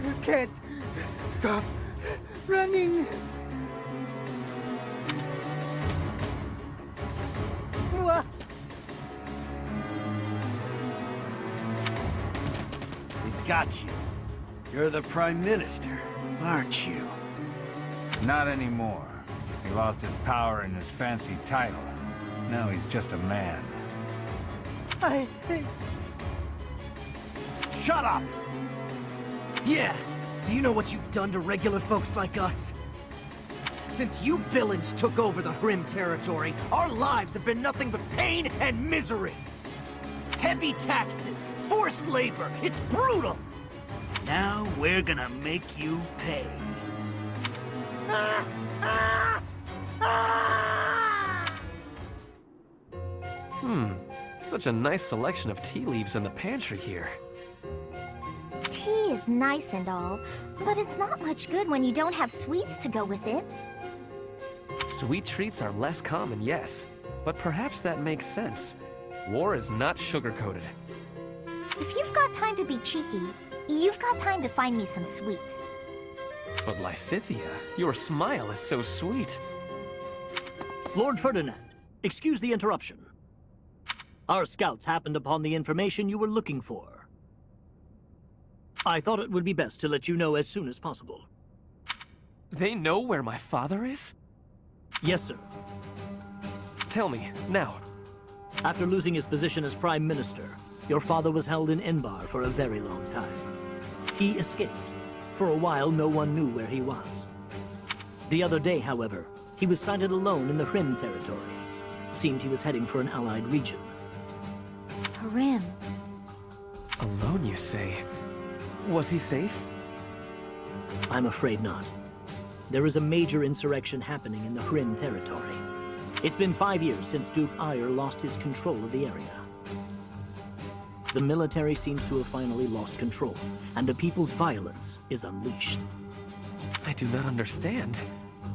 You can't stop running. Wha- We got you. You're the Prime Minister, aren't you? Not anymore. He lost his power and his fancy title. Now he's just a man. Shut up! Yeah! Do you know what you've done to regular folks like us? Since you villains took over the Grim territory, our lives have been nothing but pain and misery! Heavy taxes, forced labor, it's brutal! Now we're gonna make you pay. Such a nice selection of tea leaves in the pantry here. Tea is nice and all, but it's not much good when you don't have sweets to go with it. Sweet treats are less common, yes. But perhaps that makes sense. War is not sugar-coated. If you've got time to be cheeky, you've got time to find me some sweets. But Lysithea, your smile is so sweet. Lord Ferdinand, excuse the interruption. Our scouts happened upon the information you were looking for. I thought it would be best to let you know as soon as possible. They know where my father is? Yes, sir. Tell me, now. After losing his position as Prime Minister, your father was held in Enbar for a very long time. He escaped. For a while, no one knew where he was. The other day, however, he was sighted alone in the Hrim territory. Seemed he was heading for an allied region. Hrim. Alone, you say? Was he safe? I'm afraid not. There is a major insurrection happening in the Hrim territory. It's been 5 years since Duke Ayer lost his control of the area. The military seems to have finally lost control, and the people's violence is unleashed. I do not understand.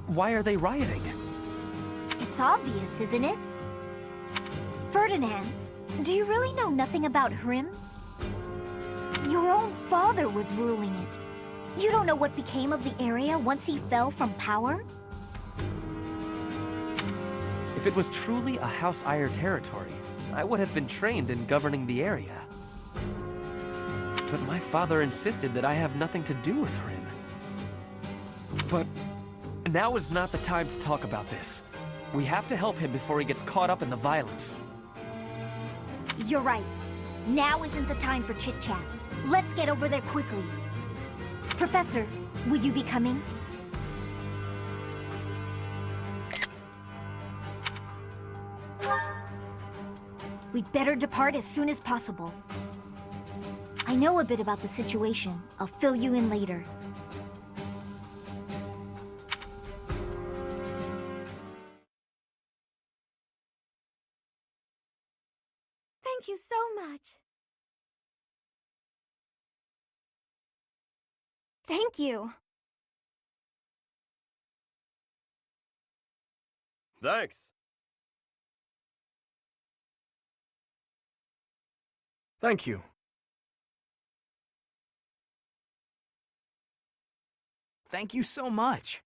Why are they rioting? It's obvious, isn't it? Ferdinand, do you really know nothing about Hrim? Your own father was ruling it. You don't know what became of the area once he fell from power? If it was truly a House Ayer territory, I would have been trained in governing the area. But my father insisted that I have nothing to do with Hrim. But now is not the time to talk about this. We have to help him before he gets caught up in the violence. You're right. Now isn't the time for chit-chat. Let's get over there quickly. Professor, will you be coming? We'd better depart as soon as possible. I know a bit about the situation. I'll fill you in later. Thank you so much. Thank you. Thanks. Thank you. Thank you so much.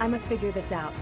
I must figure this out.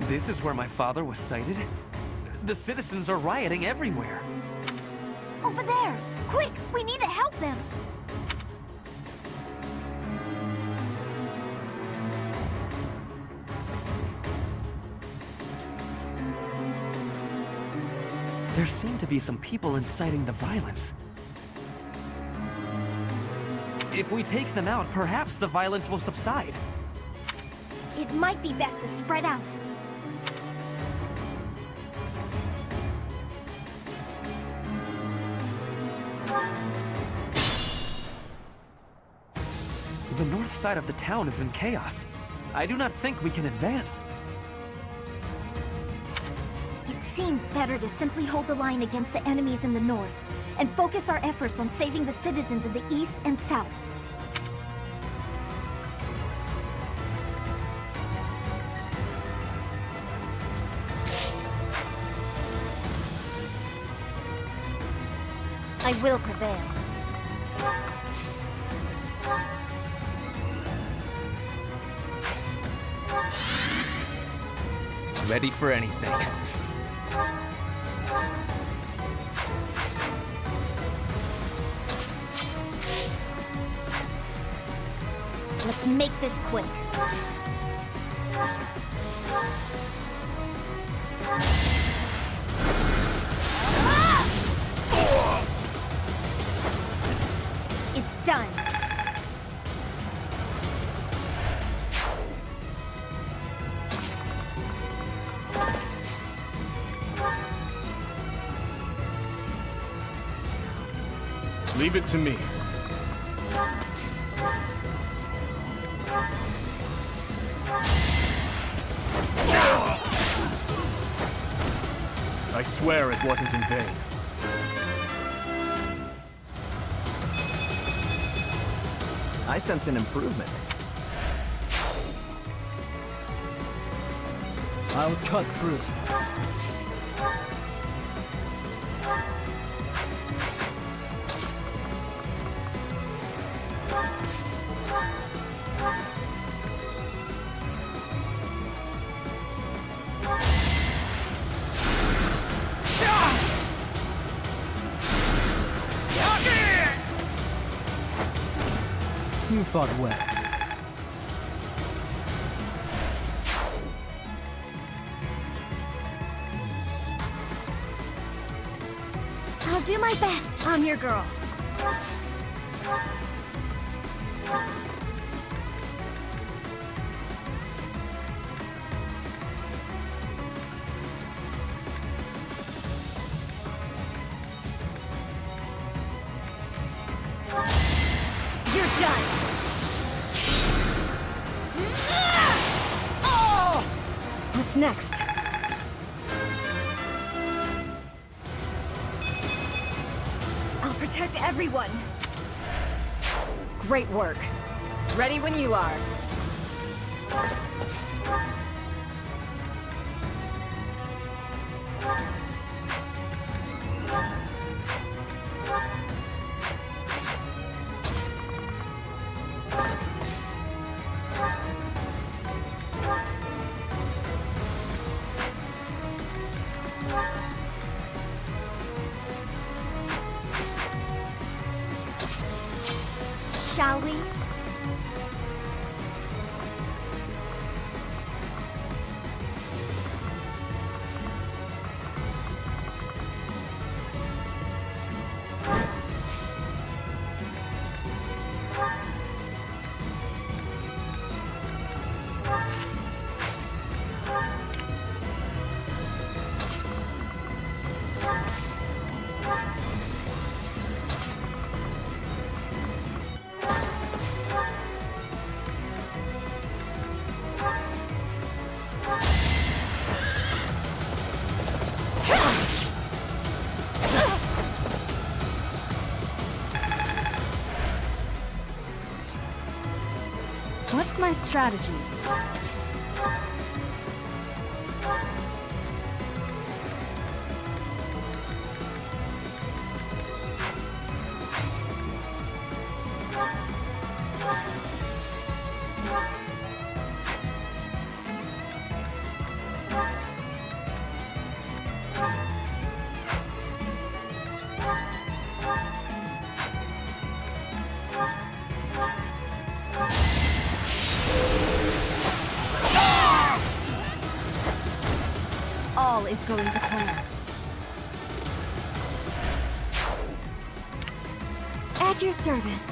This is where my father was sighted? The citizens are rioting everywhere. Over there! Quick! We need to help them! There seem to be some people inciting the violence. If we take them out, perhaps the violence will subside. It might be best to spread out. The north side of the town is in chaos. I do not think we can advance. It seems better to simply hold the line against the enemies in the north, and focus our efforts on saving the citizens in the east and south. I will prevail. Ready for anything. Let's make this quick. It's done. Leave it to me. I swear it wasn't in vain. I sense an improvement. I'll cut through. You fought well. I'll do my best. I'm your girl. You're done. What's next? protect everyone. Great work. Ready when you are. Shall we? What's my strategy? All is going to plan. At your service.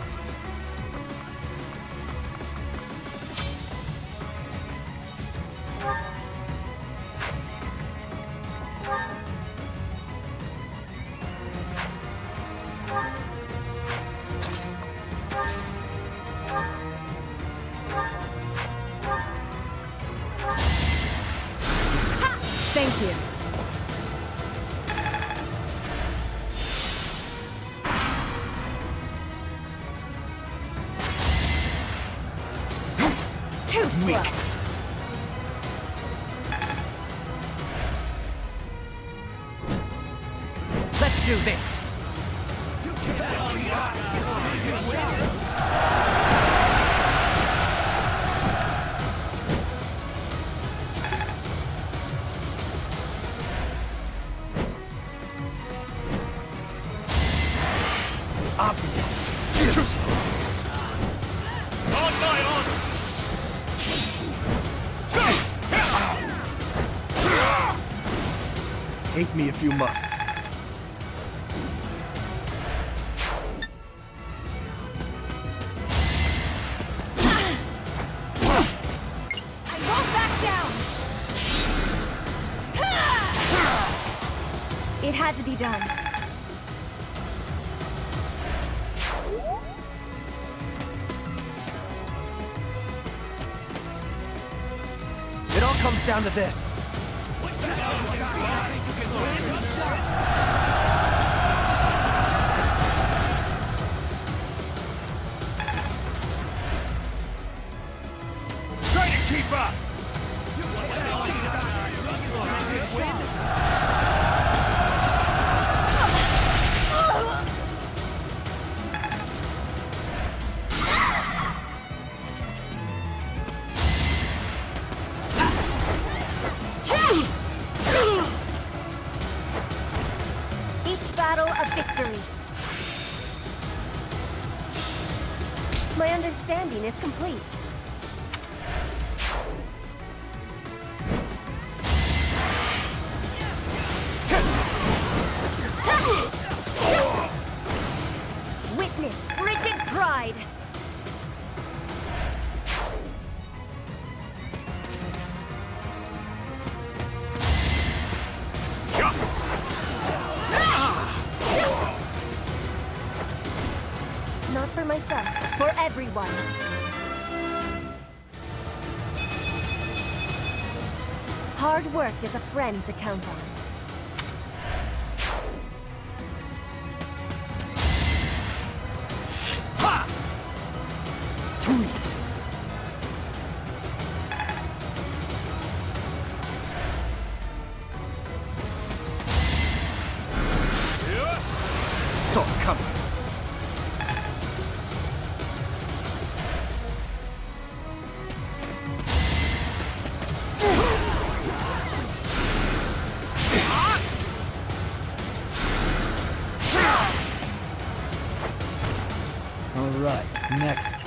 Thank you. Too slow. Let's do this. Obvious. Too slow. On my honor! Hate me if you must. I won't back down! It had to be done. It all comes down to this. Try to keep up! Each battle a victory. My understanding is complete. Witness frigid pride. Not for myself, for everyone. Hard work is a friend to count on. saw it coming. All right, next.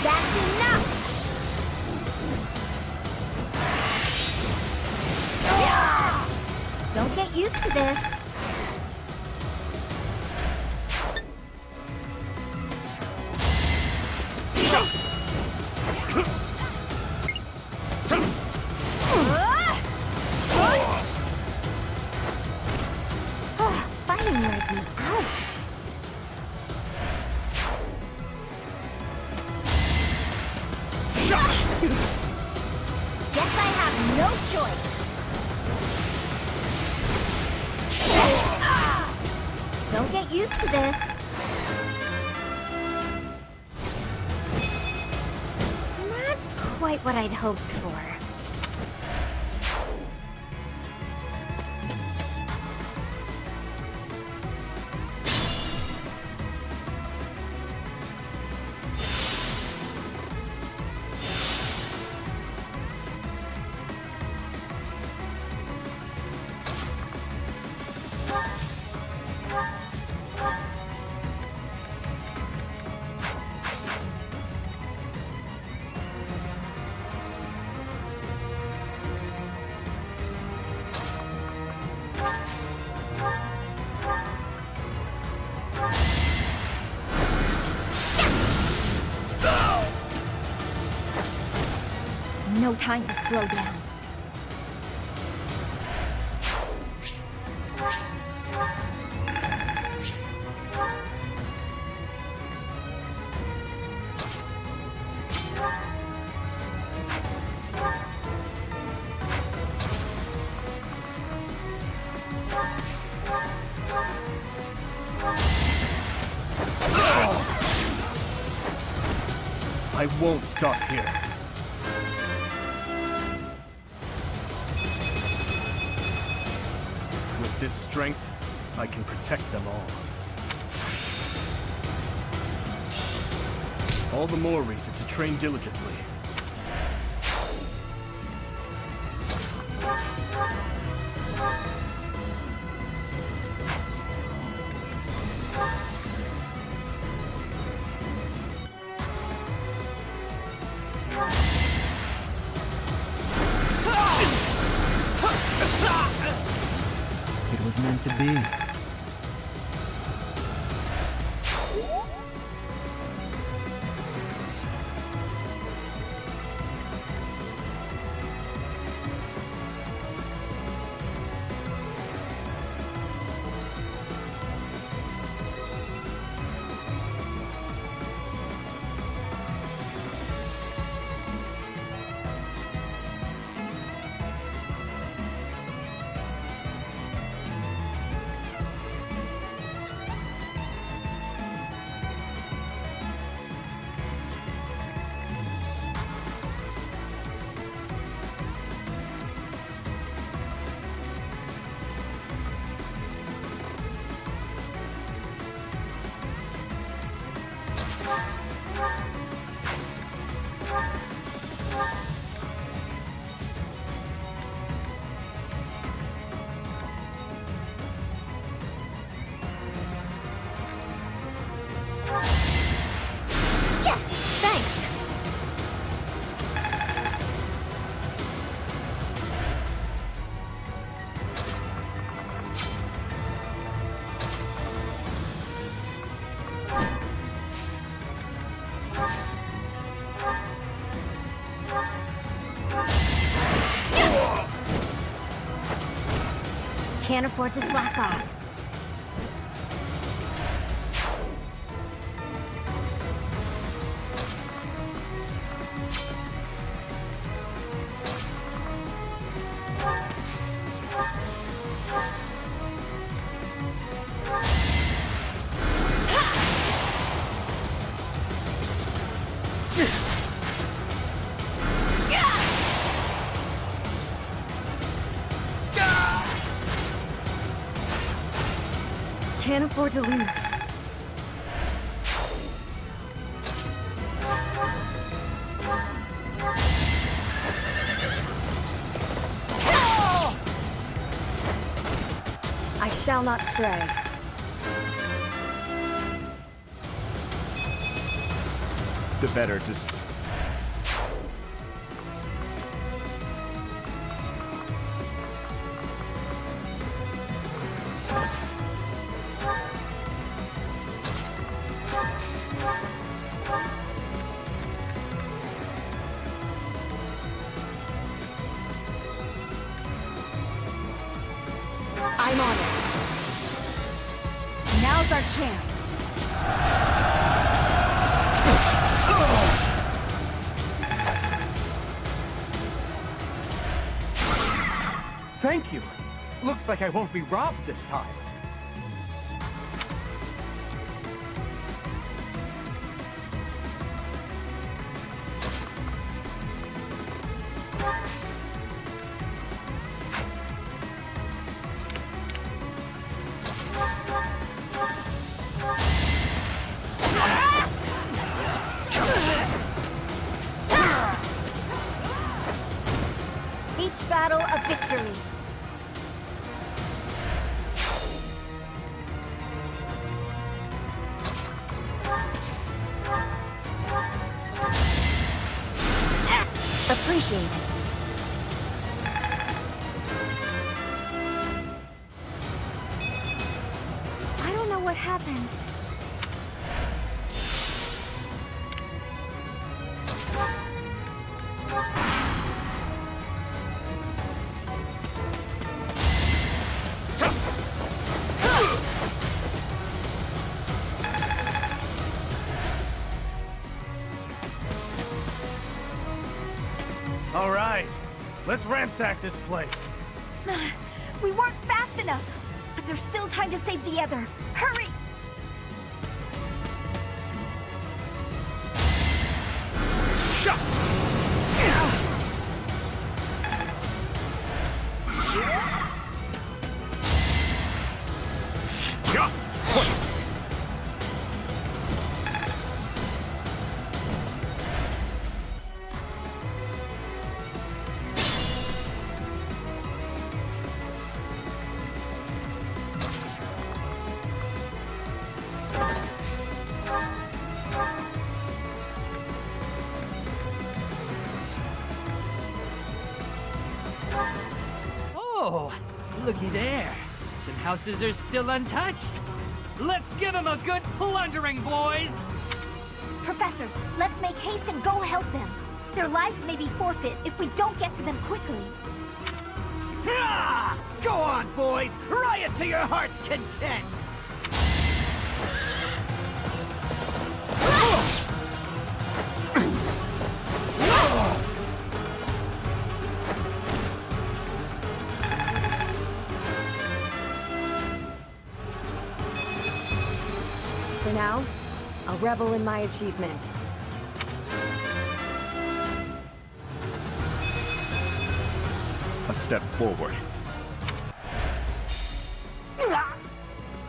That's enough! Don't get used to this. Fighting wears me out. Guess I have no choice. Don't get used to this. Not quite what I'd hoped for. No time to slow down. I won't stop here. With this strength, I can protect them all. All the more reason to train diligently. It was meant to be. Yeah, thanks. Can't afford to slack off. Can't afford to lose. I shall not stray. The better just... I'm on it. Now's our chance. Thank you. Looks like I won't be robbed this time. Each battle a victory. Appreciated. I don't know what happened. All right, let's ransack this place. We weren't fast enough, but there's still time to save the others. Hurry! Oh, looky there. Some houses are still untouched. Let's give them a good plundering, boys! Professor, let's make haste and go help them. Their lives may be forfeit if we don't get to them quickly. Ah! Go on, boys! Riot to your heart's content! For now, I'll revel in my achievement. A step forward.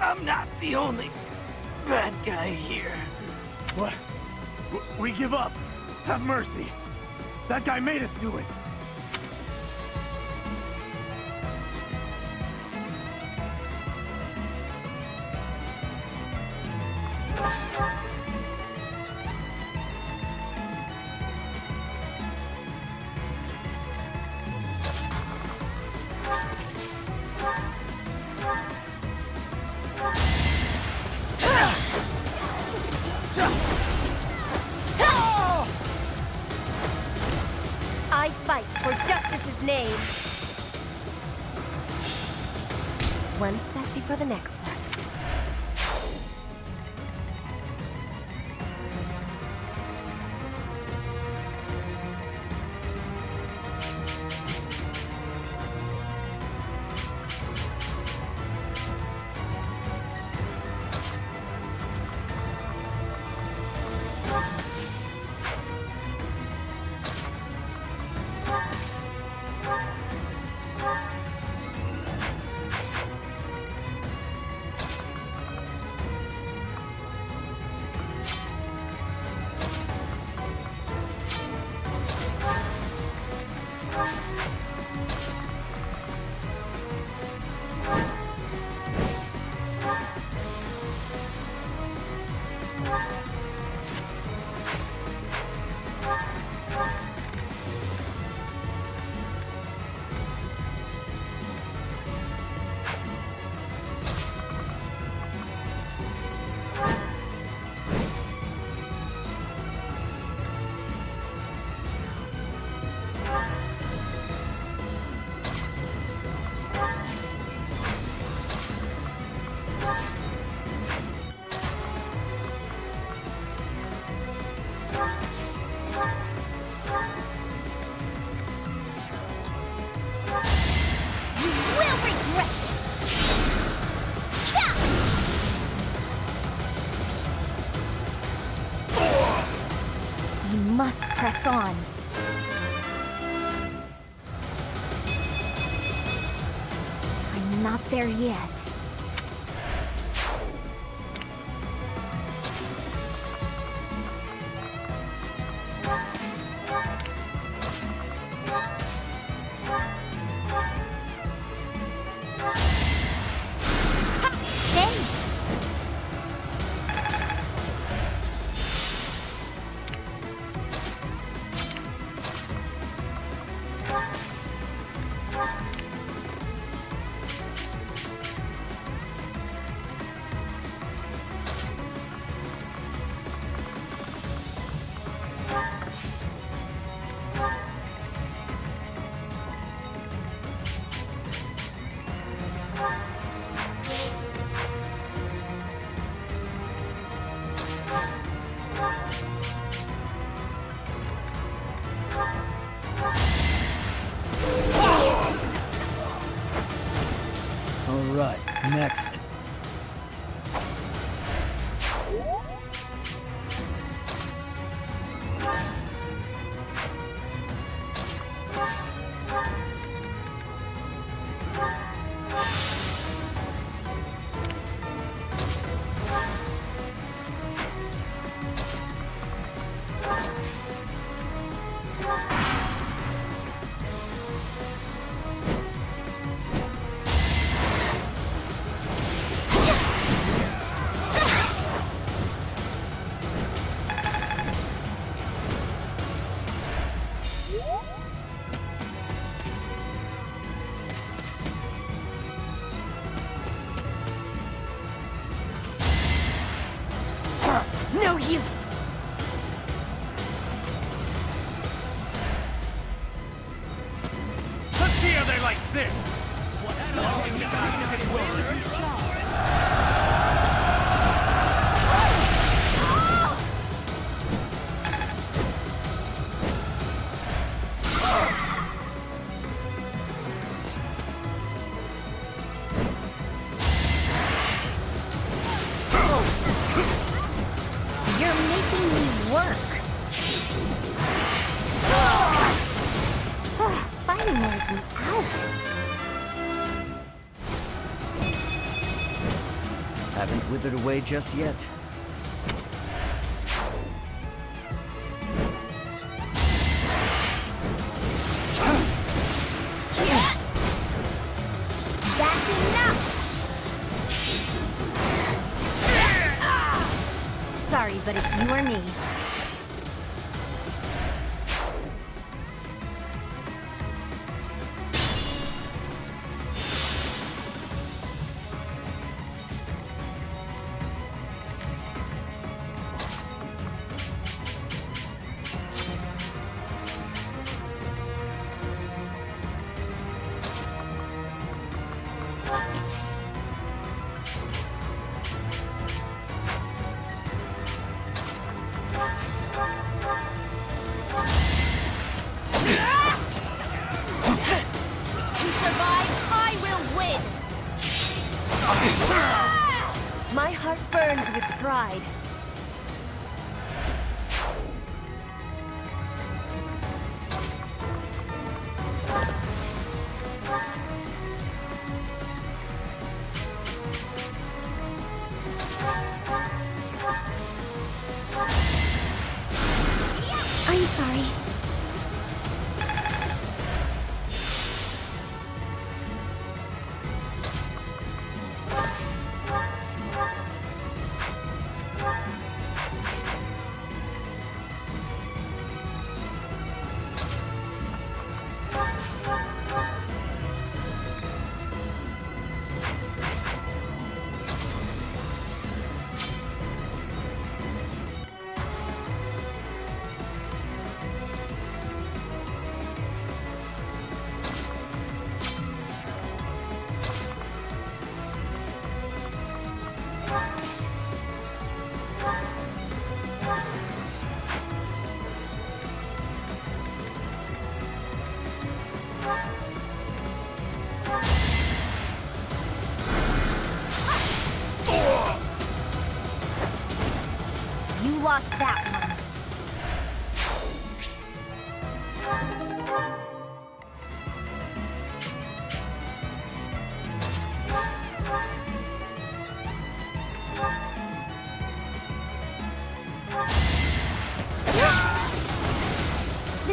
I'm not the only bad guy here. What? We give up. Have mercy. That guy made us do it. I fight for justice's name. One step before the next step. must press on. I'm not there yet. Alright, next. No use! Let's see how they like this! You're making me work. Fighting wears me out. Haven't withered away just yet. That's enough! Sorry, but it's you or me. To survive, I will win! My heart burns with pride. I'm sorry. You lost that one.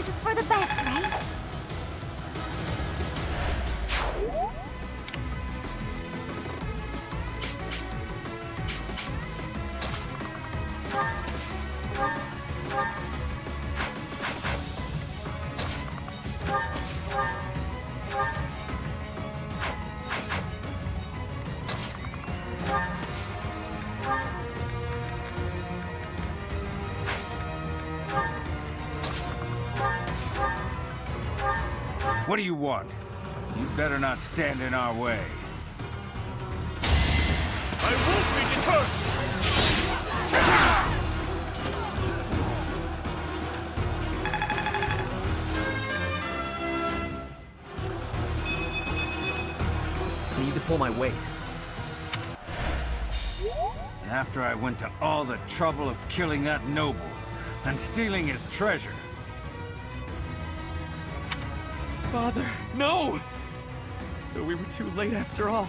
This is for the best, right? What do you want? You better not stand in our way. I won't be deterred! I need to pull my weight. And after I went to all the trouble of killing that noble and stealing his treasure. Father, no! So we were too late after all.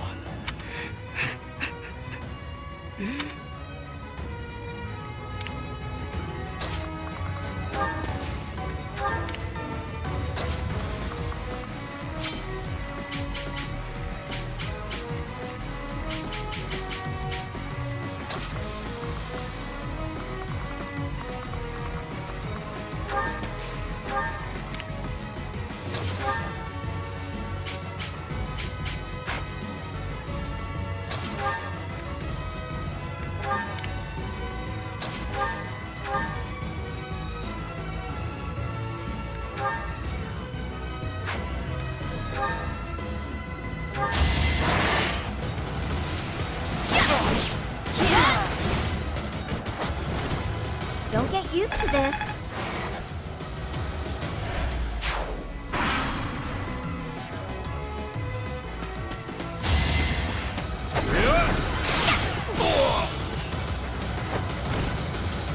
Don't get used to this.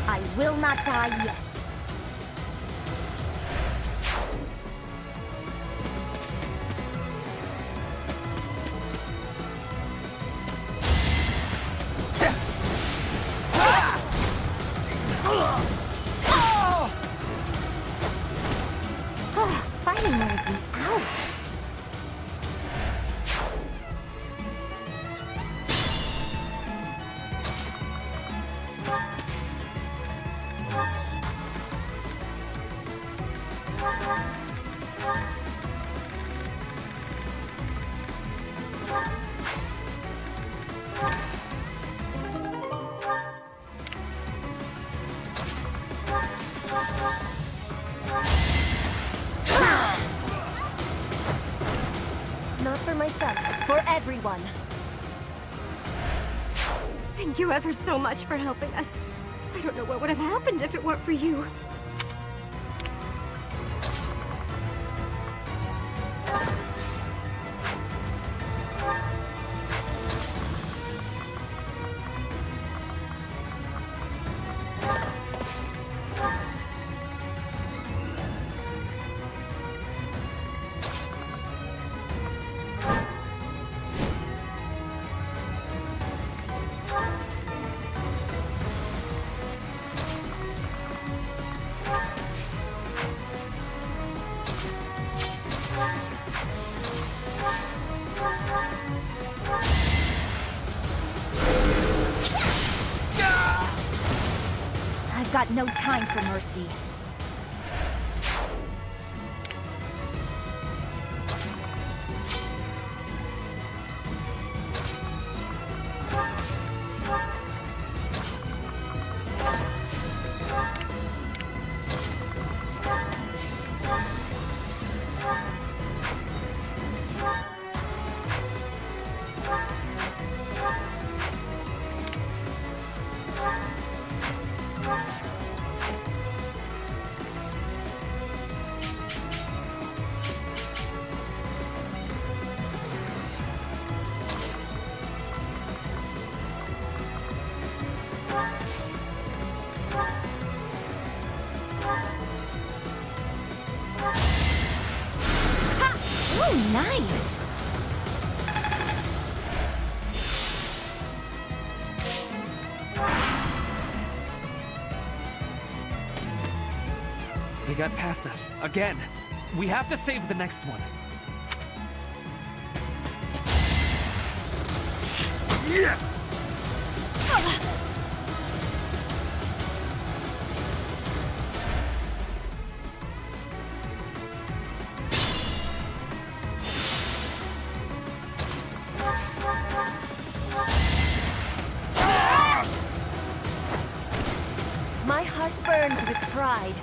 I will not die yet. Fighting wears me out. Not for myself, for everyone. Thank you ever so much for helping us. I don't know what would have happened if it weren't for you. I've got no time for mercy. Oh, nice! They got past us. Again. We have to save the next one. Yeah! My heart burns with pride.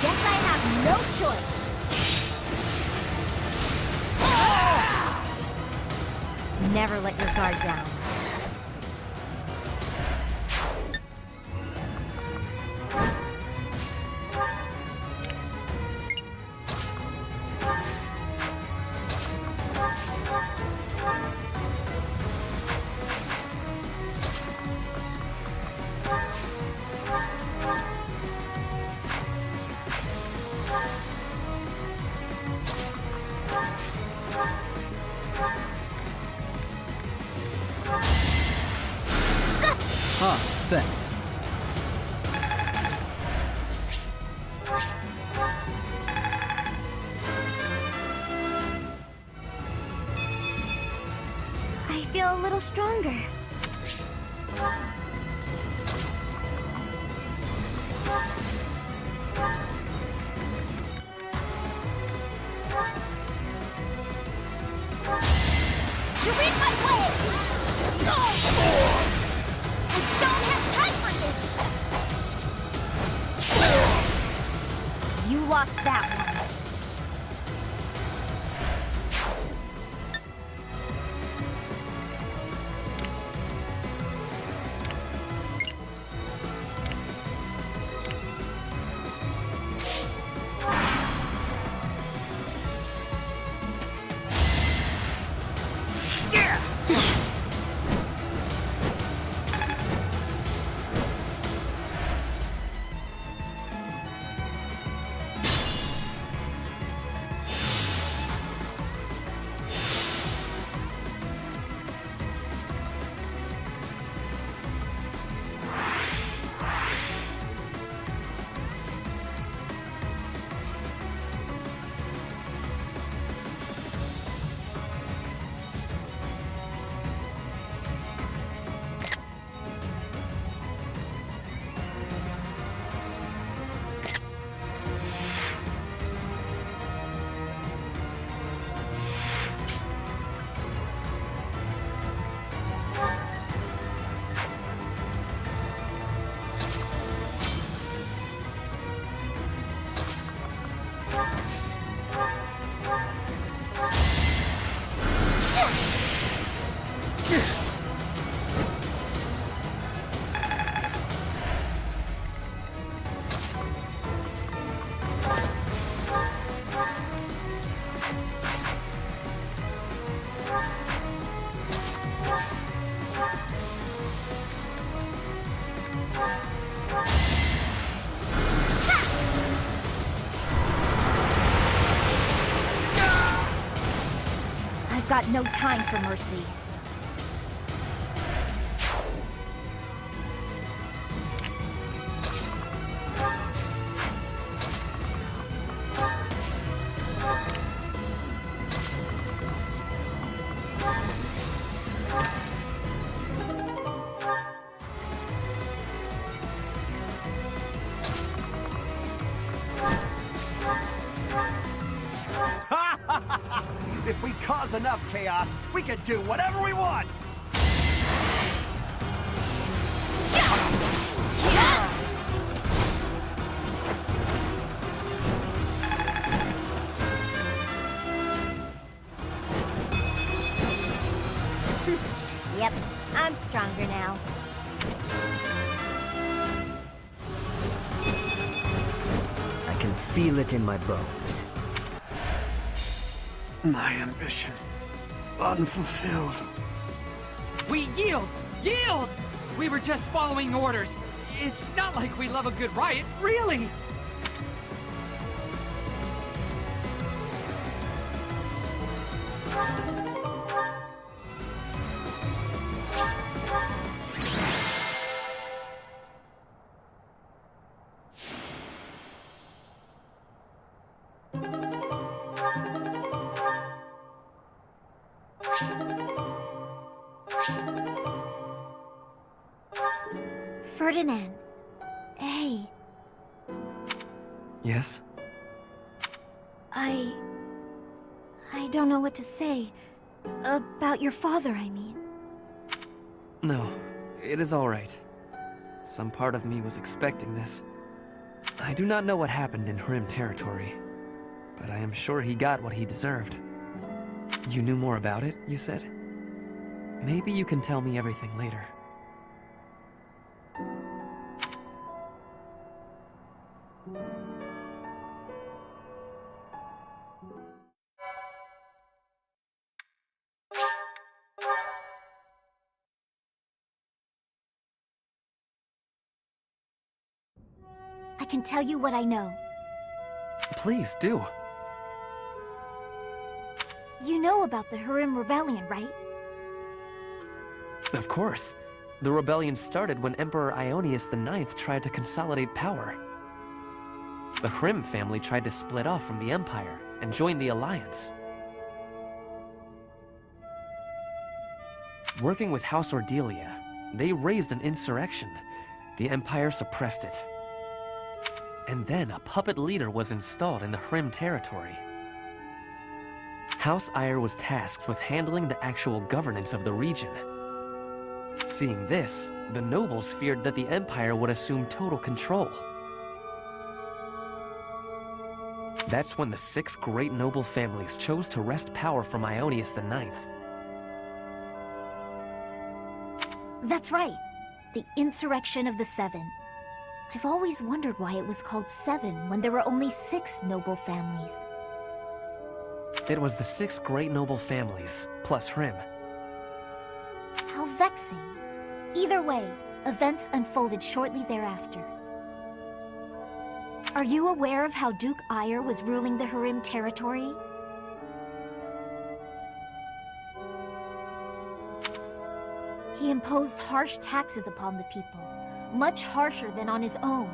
Guess I have no choice. Never let your guard down. Ah, thanks. I feel a little stronger. You're in my way! No! I don't have time for this! You lost that one. I've got no time for mercy. If we cause enough chaos, we can do whatever we want! Yep, I'm stronger now. I can feel it in my bones. My ambition, unfulfilled. We yield! Yield! We were just following orders. It's not like we love a good riot, really! Ferdinand. Hey, Yes? I don't know what to say. About your father, I mean. No, it is all right. Some part of me was expecting this. I do not know what happened in Hrim territory, but I am sure he got what he deserved. You knew more about it, you said? Maybe you can tell me everything later. I can tell you what I know. Please do. You know about the Hrim Rebellion, right? Of course. The rebellion started when Emperor Ionius IX tried to consolidate power. The Hrim family tried to split off from the Empire and join the Alliance. Working with House Ordelia, they raised an insurrection. The Empire suppressed it. And then a puppet leader was installed in the Hrim territory. House Aiur was tasked with handling the actual governance of the region. Seeing this, the nobles feared that the Empire would assume total control. That's when the 6 great noble families chose to wrest power from Ionius IX. That's right. The Insurrection of the Seven. I've always wondered why it was called Seven when there were only 6 noble families. It was the 6 great noble families, plus Hrim. How vexing. Either way, events unfolded shortly thereafter. Are you aware of how Duke Aiur was ruling the Hrim territory? He imposed harsh taxes upon the people, much harsher than on his own,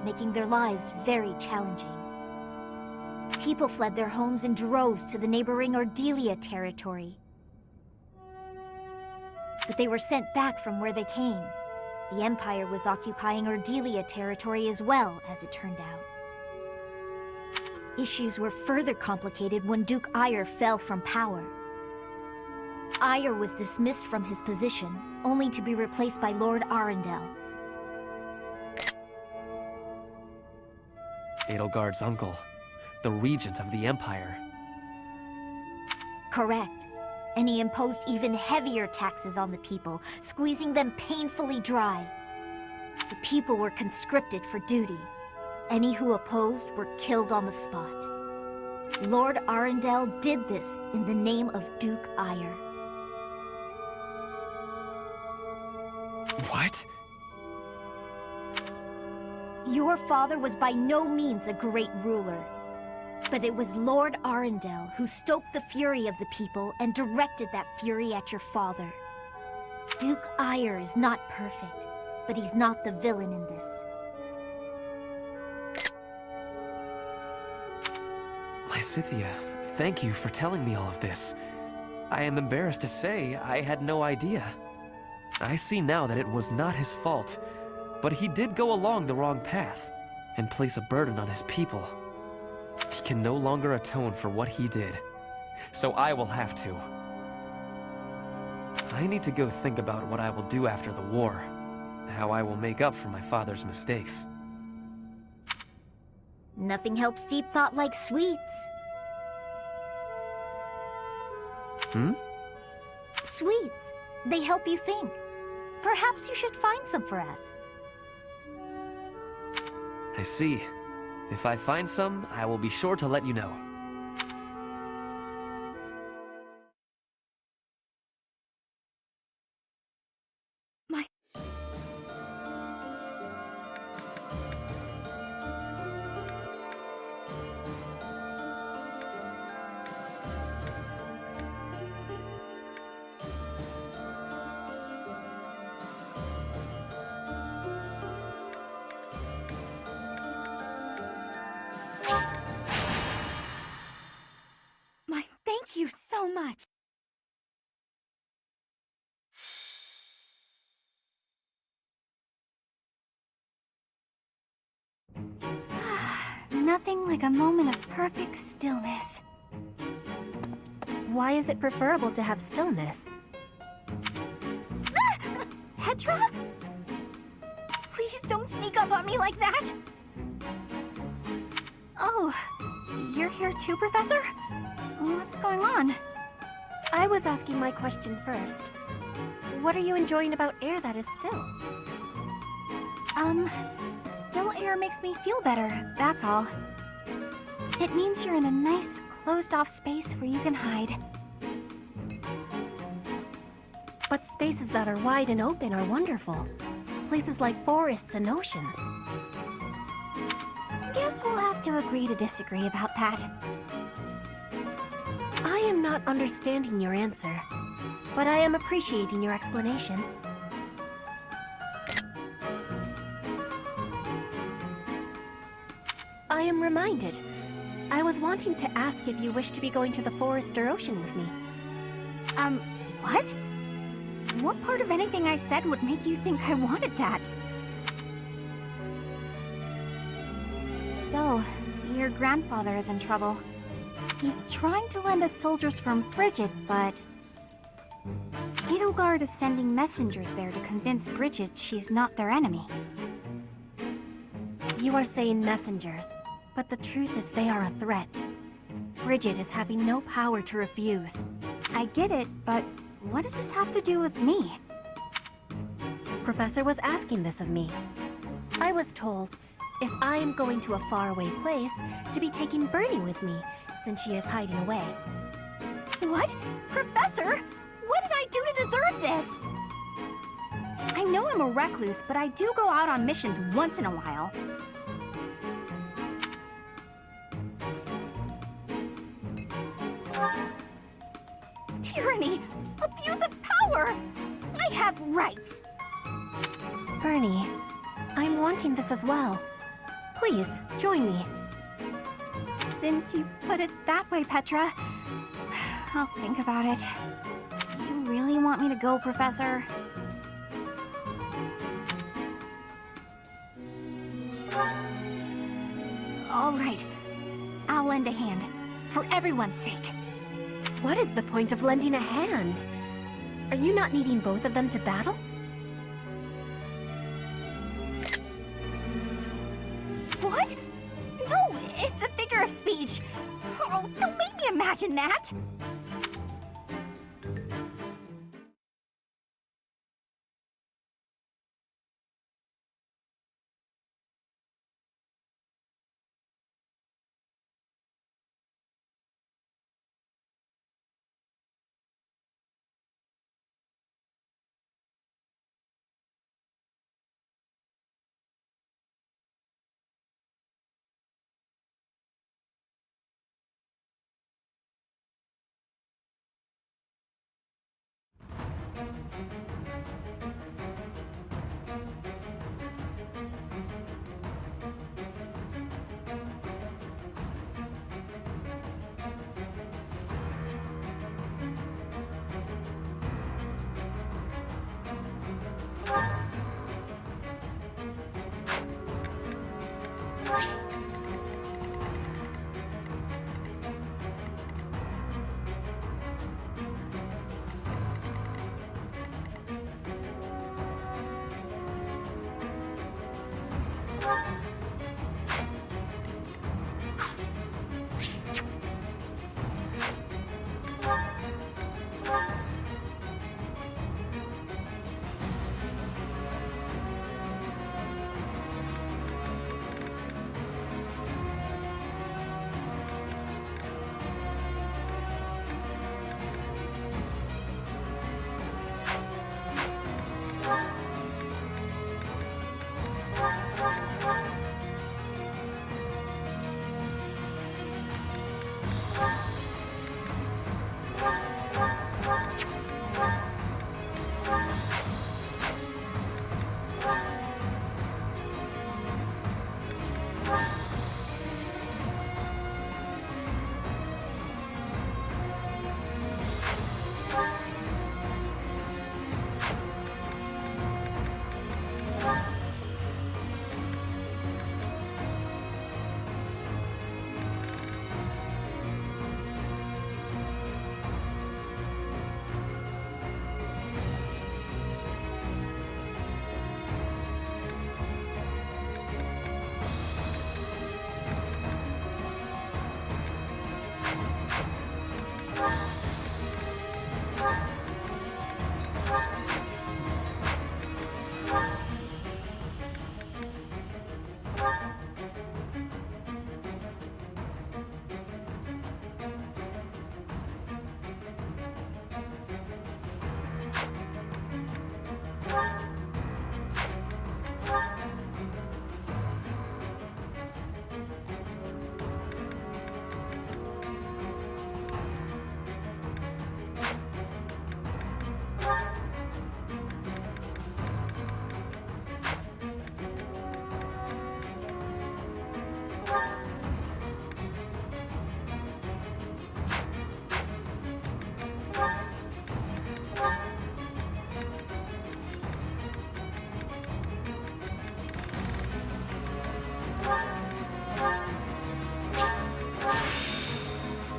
making their lives very challenging. People fled their homes in droves to the neighboring Ordelia territory. But they were sent back from where they came. The Empire was occupying Ordelia territory as well, as it turned out. Issues were further complicated when Duke Aiur fell from power. Aiur was dismissed from his position, only to be replaced by Lord Arundel. Edelgard's uncle, the regent of the Empire. Correct. And he imposed even heavier taxes on the people, squeezing them painfully dry. The people were conscripted for duty. Any who opposed were killed on the spot. Lord Arundel did this in the name of Duke Aiur. What? Your father was by no means a great ruler. But it was Lord Arundel who stoked the fury of the people and directed that fury at your father. Duke Aiur is not perfect, but he's not the villain in this. Lysithea, thank you for telling me all of this. I am embarrassed to say I had no idea. I see now that it was not his fault, but he did go along the wrong path and place a burden on his people. He can no longer atone for what he did, so I will have to. I need to go think about what I will do after the war, how I will make up for my father's mistakes. Nothing helps deep thought like sweets. Sweets. They help you think. Perhaps you should find some for us. I see. If I find some, I will be sure to let you know. so much. Nothing like a moment of perfect stillness. Why is it preferable to have stillness? Petra? Please don't sneak up on me like that! Oh, you're here too, Professor? What's going on? I was asking my question first. What are you enjoying about air that is still? Still air makes me feel better, that's all. It means you're in a nice, closed-off space where you can hide. But spaces that are wide and open are wonderful. Places like forests and oceans. Guess we'll have to agree to disagree about that. I am not understanding your answer, but I am appreciating your explanation. I am reminded. I was wanting to ask if you wish to be going to the forest or ocean with me. What? What part of anything I said would make you think I wanted that? So, your grandfather is in trouble. He's trying to lend us soldiers from Bridget, but... Edelgard is sending messengers there to convince Bridget she's not their enemy. You are saying messengers, but the truth is they are a threat. Bridget is having no power to refuse. I get it, but what does this have to do with me? Professor was asking this of me. I was told, if I am going to a faraway place, to be taking Bernie with me, since she is hiding away. What? Professor? What did I do to deserve this? I know I'm a recluse, but I do go out on missions once in a while. Tyranny! Abuse of power! I have rights! Bernie, I'm wanting this as well. Please, join me. Since you put it that way, Petra, I'll think about it. You really want me to go, Professor? All right. I'll lend a hand. For everyone's sake. What is the point of lending a hand? Are you not needing both of them to battle? What? No, it's a figure of speech. Oh, don't make me imagine that.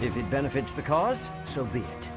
If it benefits the cause, so be it.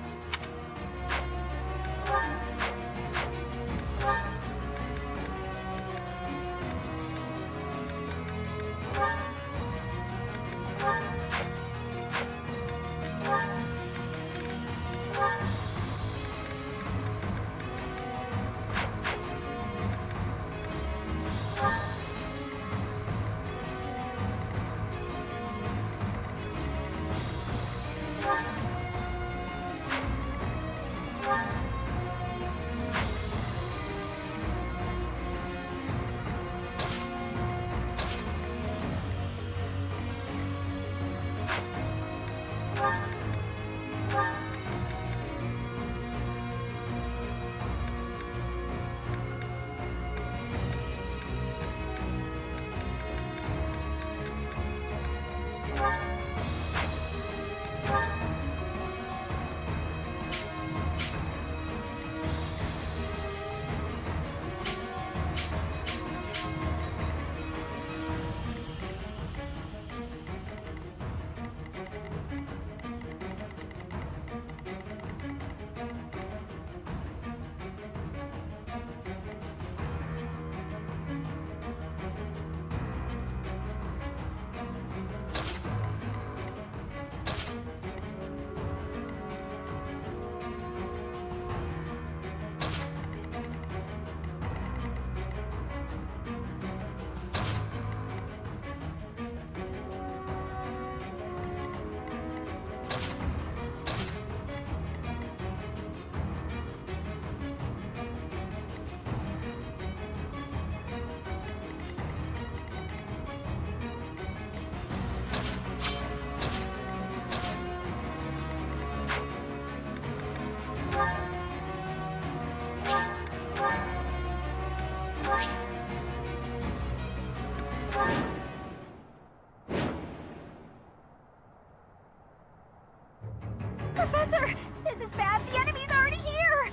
Professor! This is bad! The enemy's already here!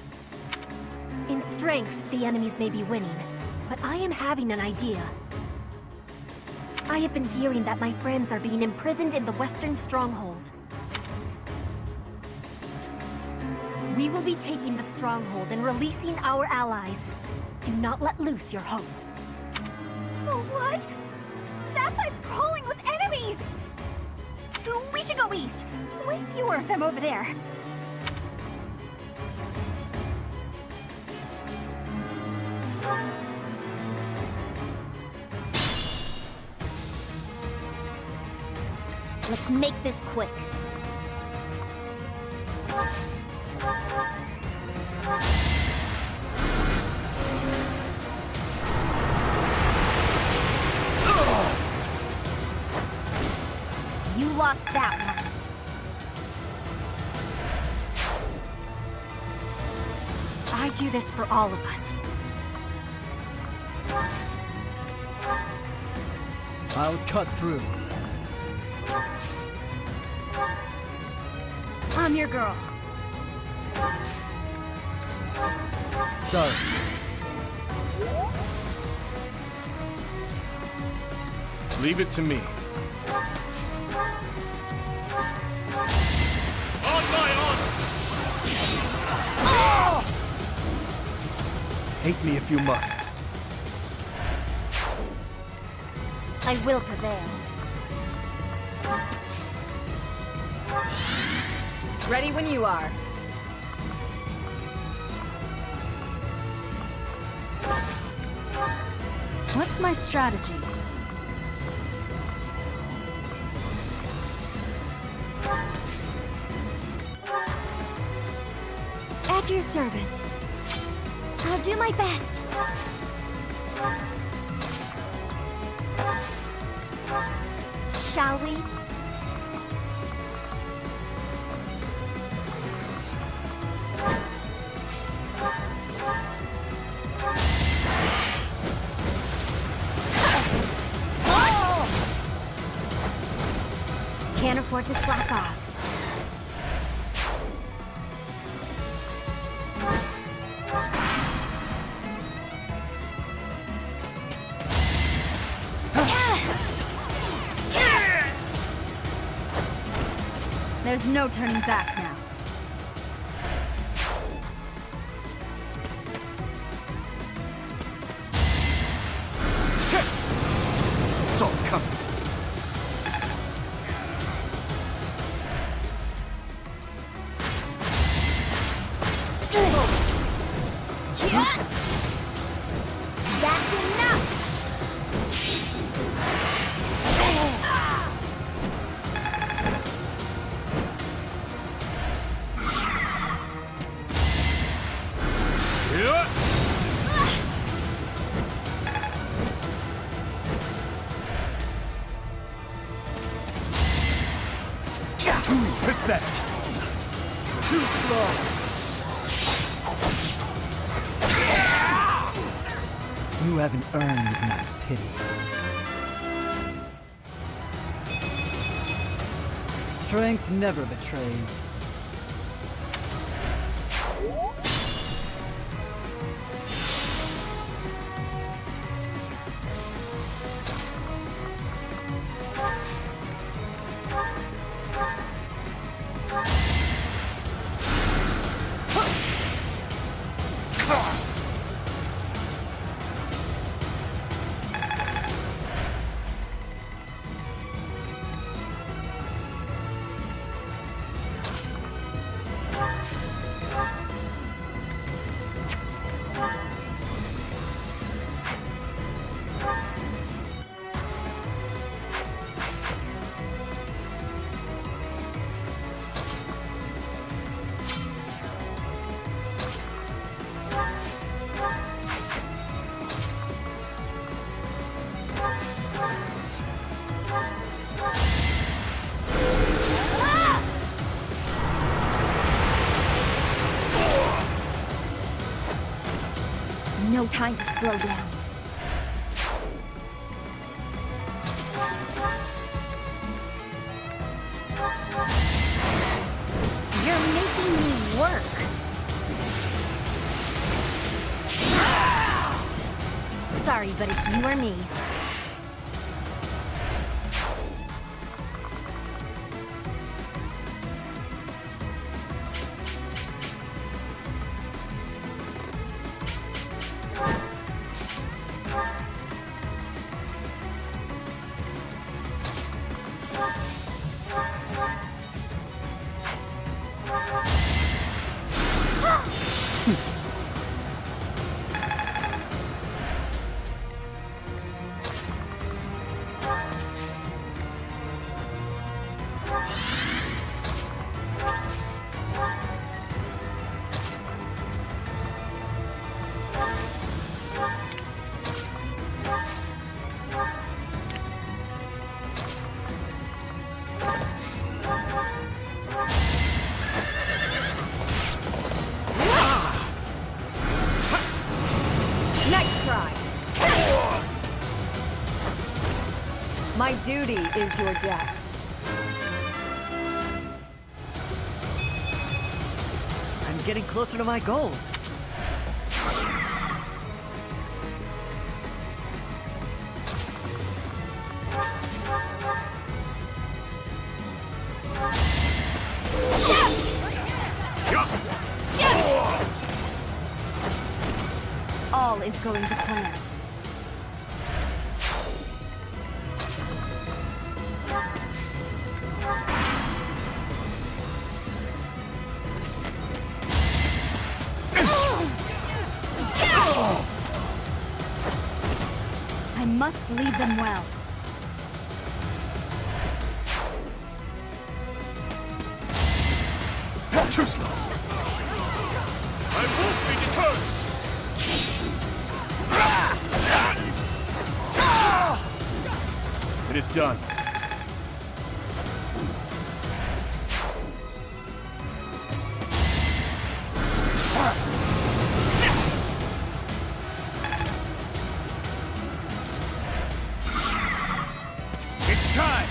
In strength, the enemies may be winning, but I am having an idea. I have been hearing that my friends are being imprisoned in the Western Stronghold. We will be taking the Stronghold and releasing our allies. Do not let loose your hope. What? That side's crawling with enemies! We should go east. Way fewer of them over there. Let's make this quick. You lost that one. I do this for all of us. I'll cut through. I'm your girl. Sorry. Leave it to me. On my honor! Hate me if you must. I will prevail. Ready when you are. What's my strategy? At your service. I'll do my best. Shall we? Can't afford to slack off. There's no turning back now. Saw it coming. That's enough! Too pathetic. Too slow. You haven't earned my pity. Strength never betrays. No time to slow down. You're making me work. Sorry, but it's you or me. Nice try. My duty is your death. I'm getting closer to my goals. All is going to plan. I must lead them well. Too slow. I won't be deterred. It is done. It's time.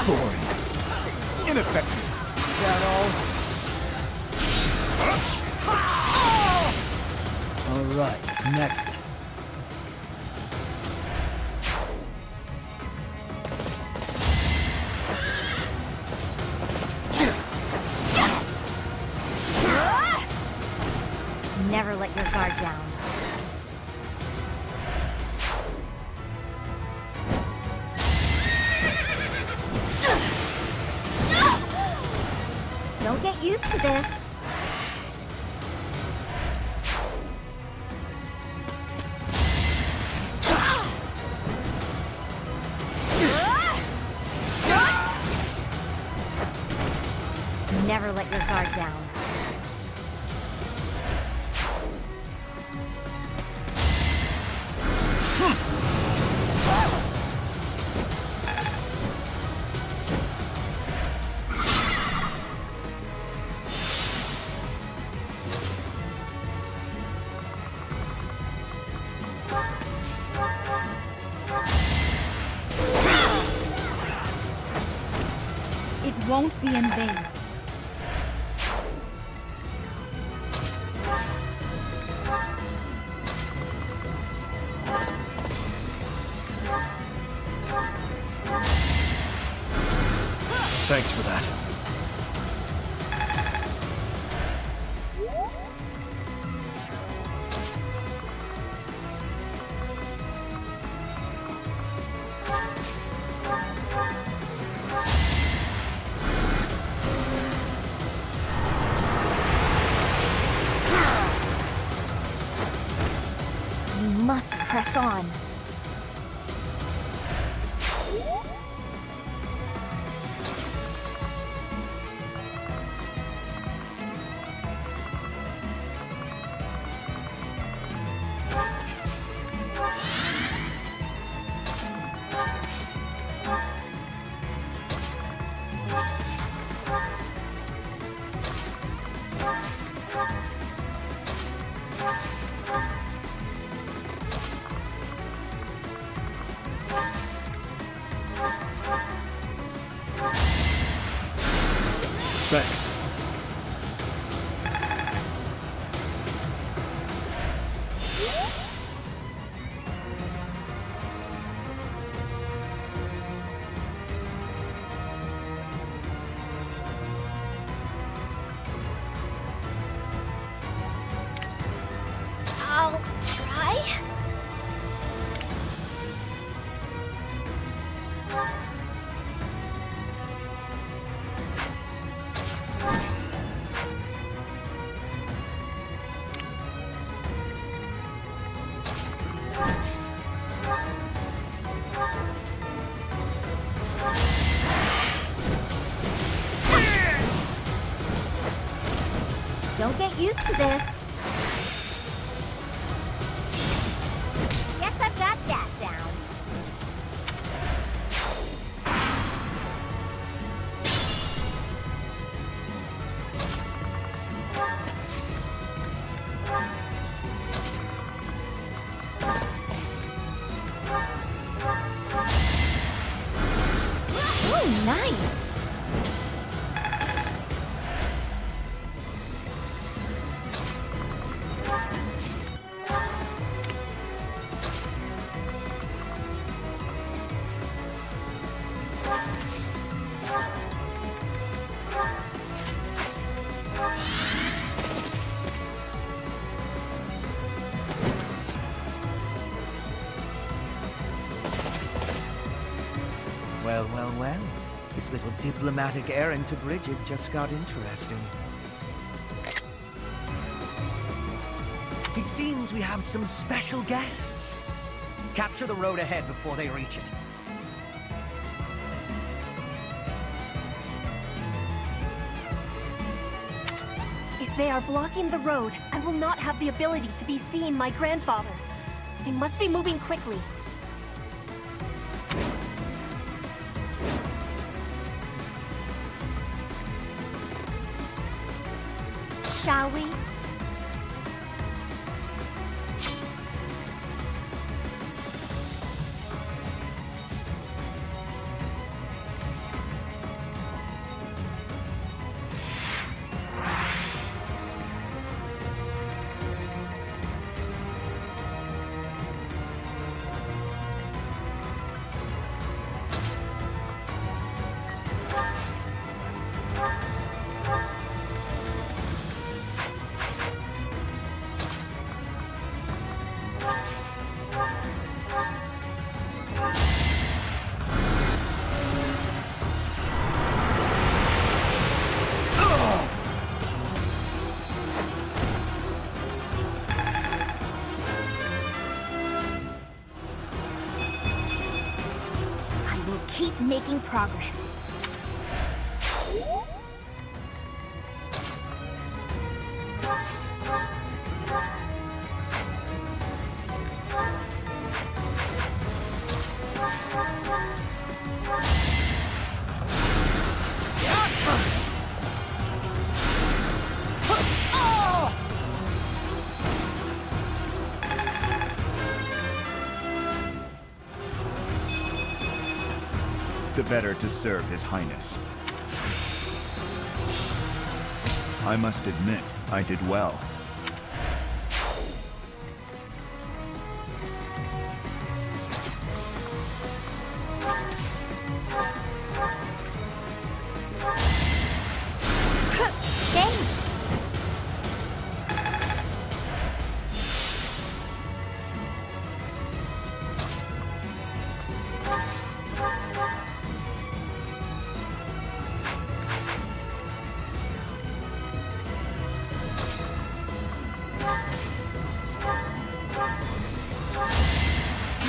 Boring. Ineffective. that all? Alright, next. Never let your guard down. Don't get used to this. Never let your guard down. It won't be in vain. Thanks for that. You must press on. Thanks. I'll try. Don't get used to this. Guess I've got that down. Ooh, nice. Well, well, well. This little diplomatic errand to Bridget just got interesting. It seems we have some special guests. Capture the road ahead before they reach it. If they are blocking the road, I will not have the ability to be seeing my grandfather. They must be moving quickly. Shall we? making progress. The better to serve His Highness. I must admit, I did well. Thanks.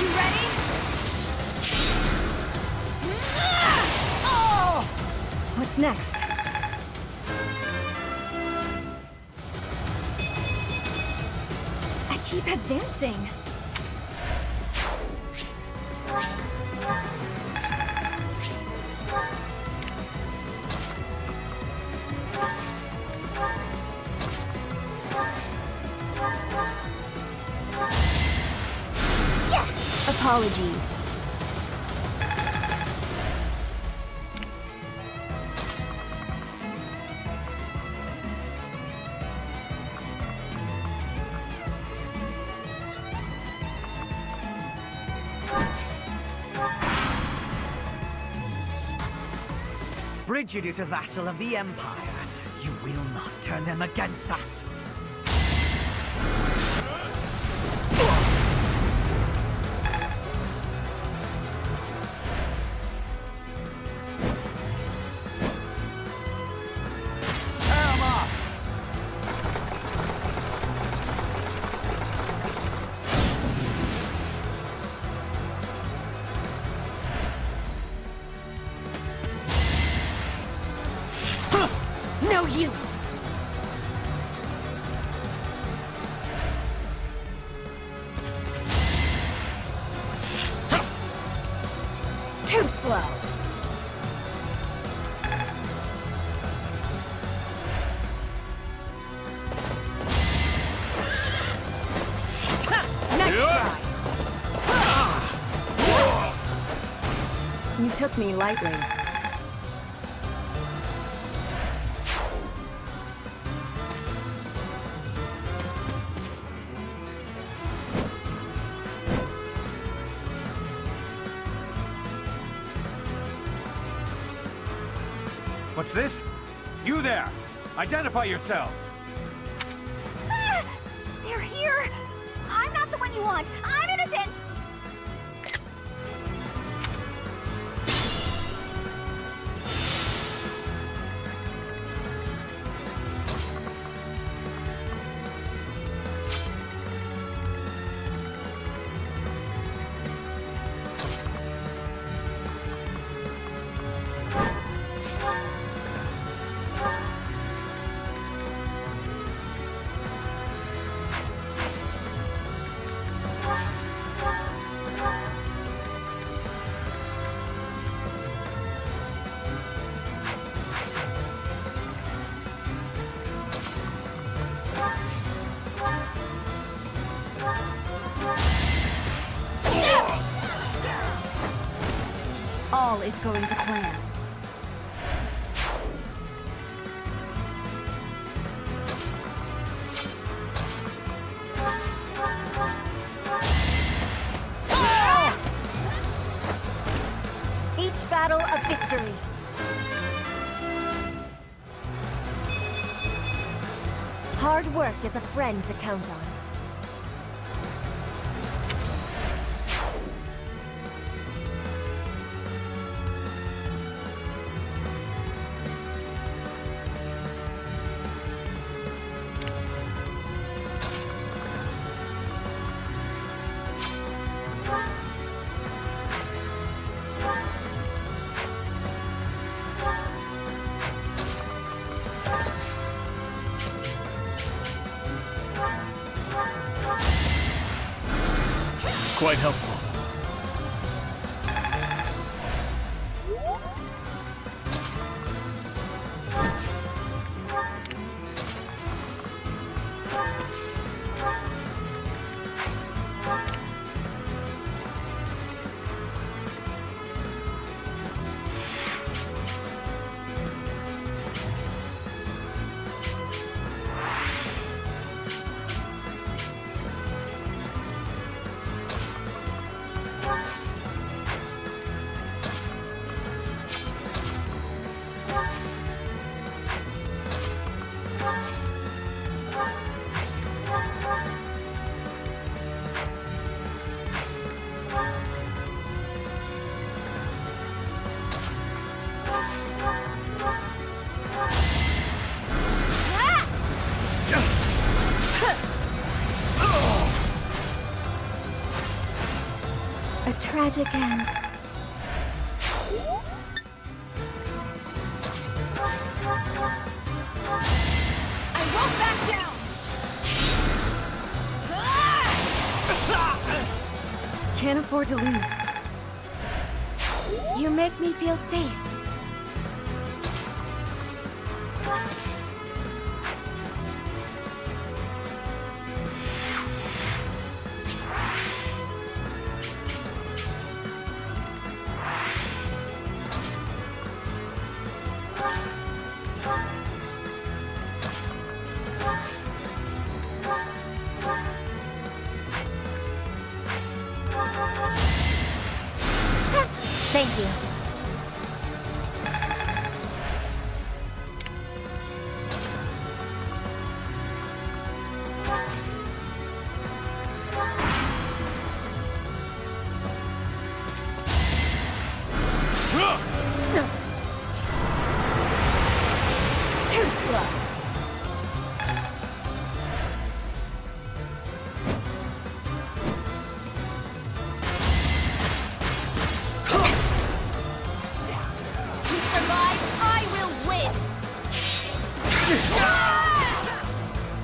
You ready? What's next? I keep advancing. Yeah! Apologies. Bridget is a vassal of the Empire. You will not turn them against us. No use! Too slow. Next try. You took me lightly. What's this? You there! Identify yourselves! Ah! They're here! I'm not the one you want! I'm innocent! All is going to plan. Each battle a victory. Hard work is a friend to count on. quite helpful. A tragic end. I won't back down! Can't afford to lose. You make me feel safe. Thank you. Too slow.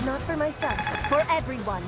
Not for myself, for everyone.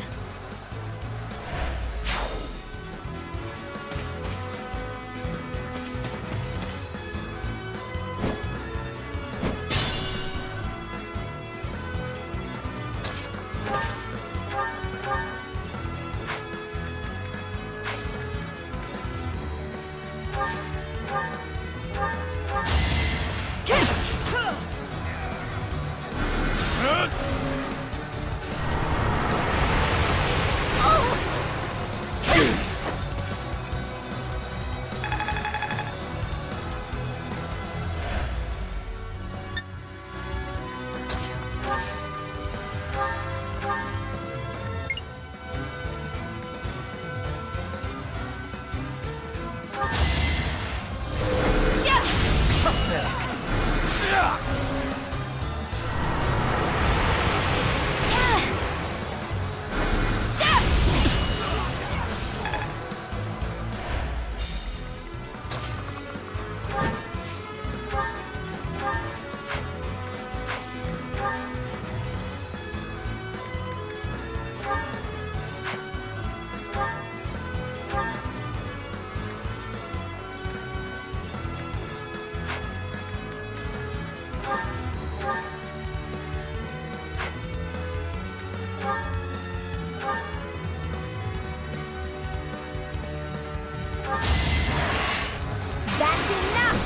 That's enough!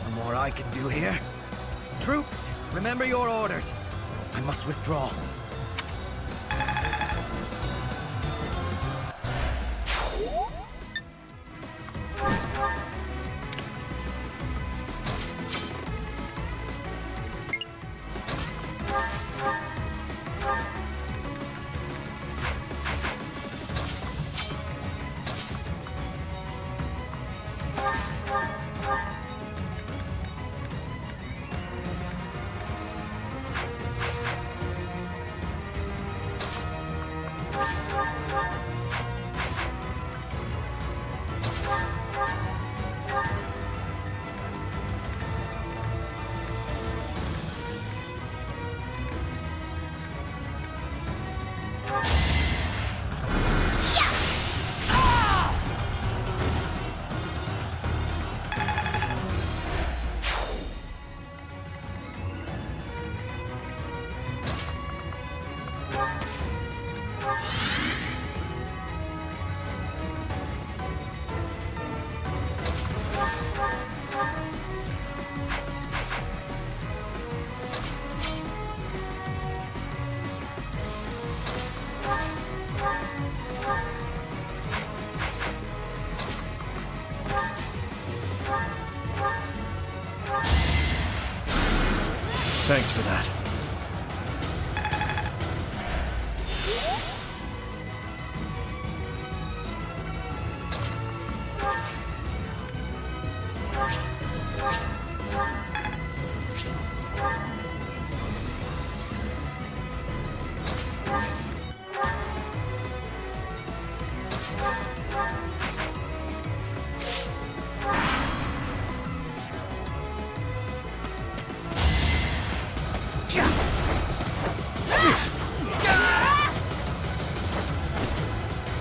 No more I can do here. Troops, remember your orders. I must withdraw. Thanks for that.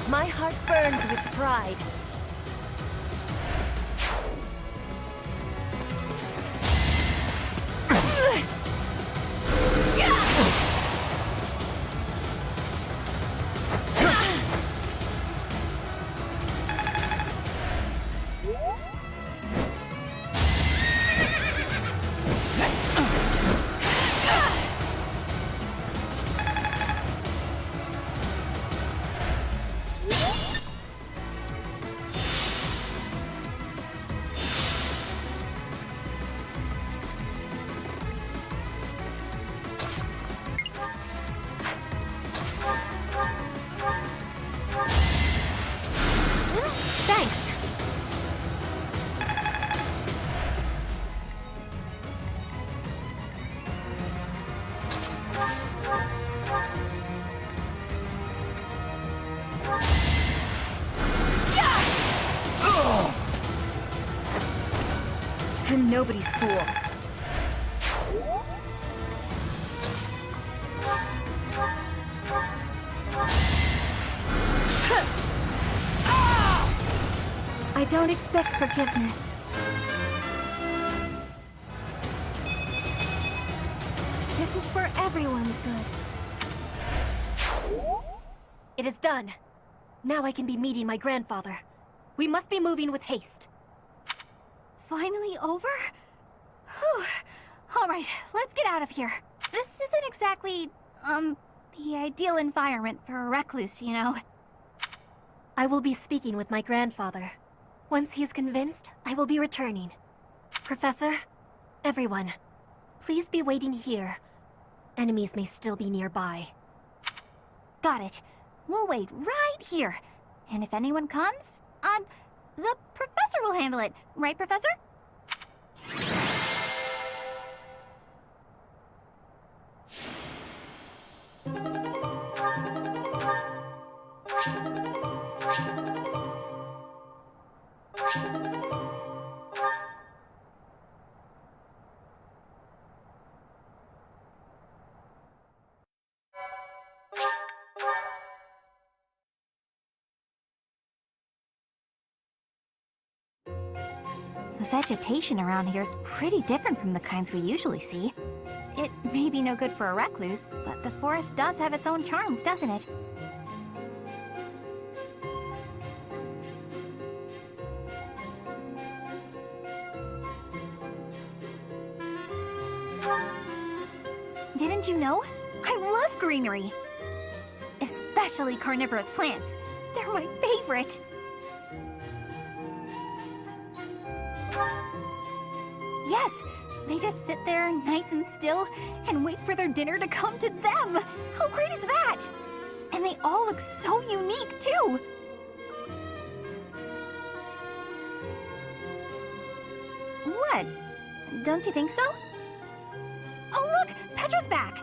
My heart burns with pride. Thanks. I'm nobody's fool. I don't expect forgiveness. This is for everyone's good. It is done. Now I can be meeting my grandfather. We must be moving with haste. Finally over? Whew. All right, let's get out of here. This isn't exactly, the ideal environment for a recluse, you know. I will be speaking with my grandfather. Once he is convinced, I will be returning. Professor, everyone, please be waiting here. Enemies may still be nearby. Got it. We'll wait right here. And if anyone comes, the professor will handle it. Right, Professor? The vegetation around here is pretty different from the kinds we usually see. It may be no good for a recluse, but the forest does have its own charms, doesn't it? Didn't you know? I love greenery! Especially carnivorous plants. They're my favorite! Yes! They just sit there nice and still and wait for their dinner to come to them! How great is that? And they all look so unique, too! What? Don't you think so? Oh look! Petra's back!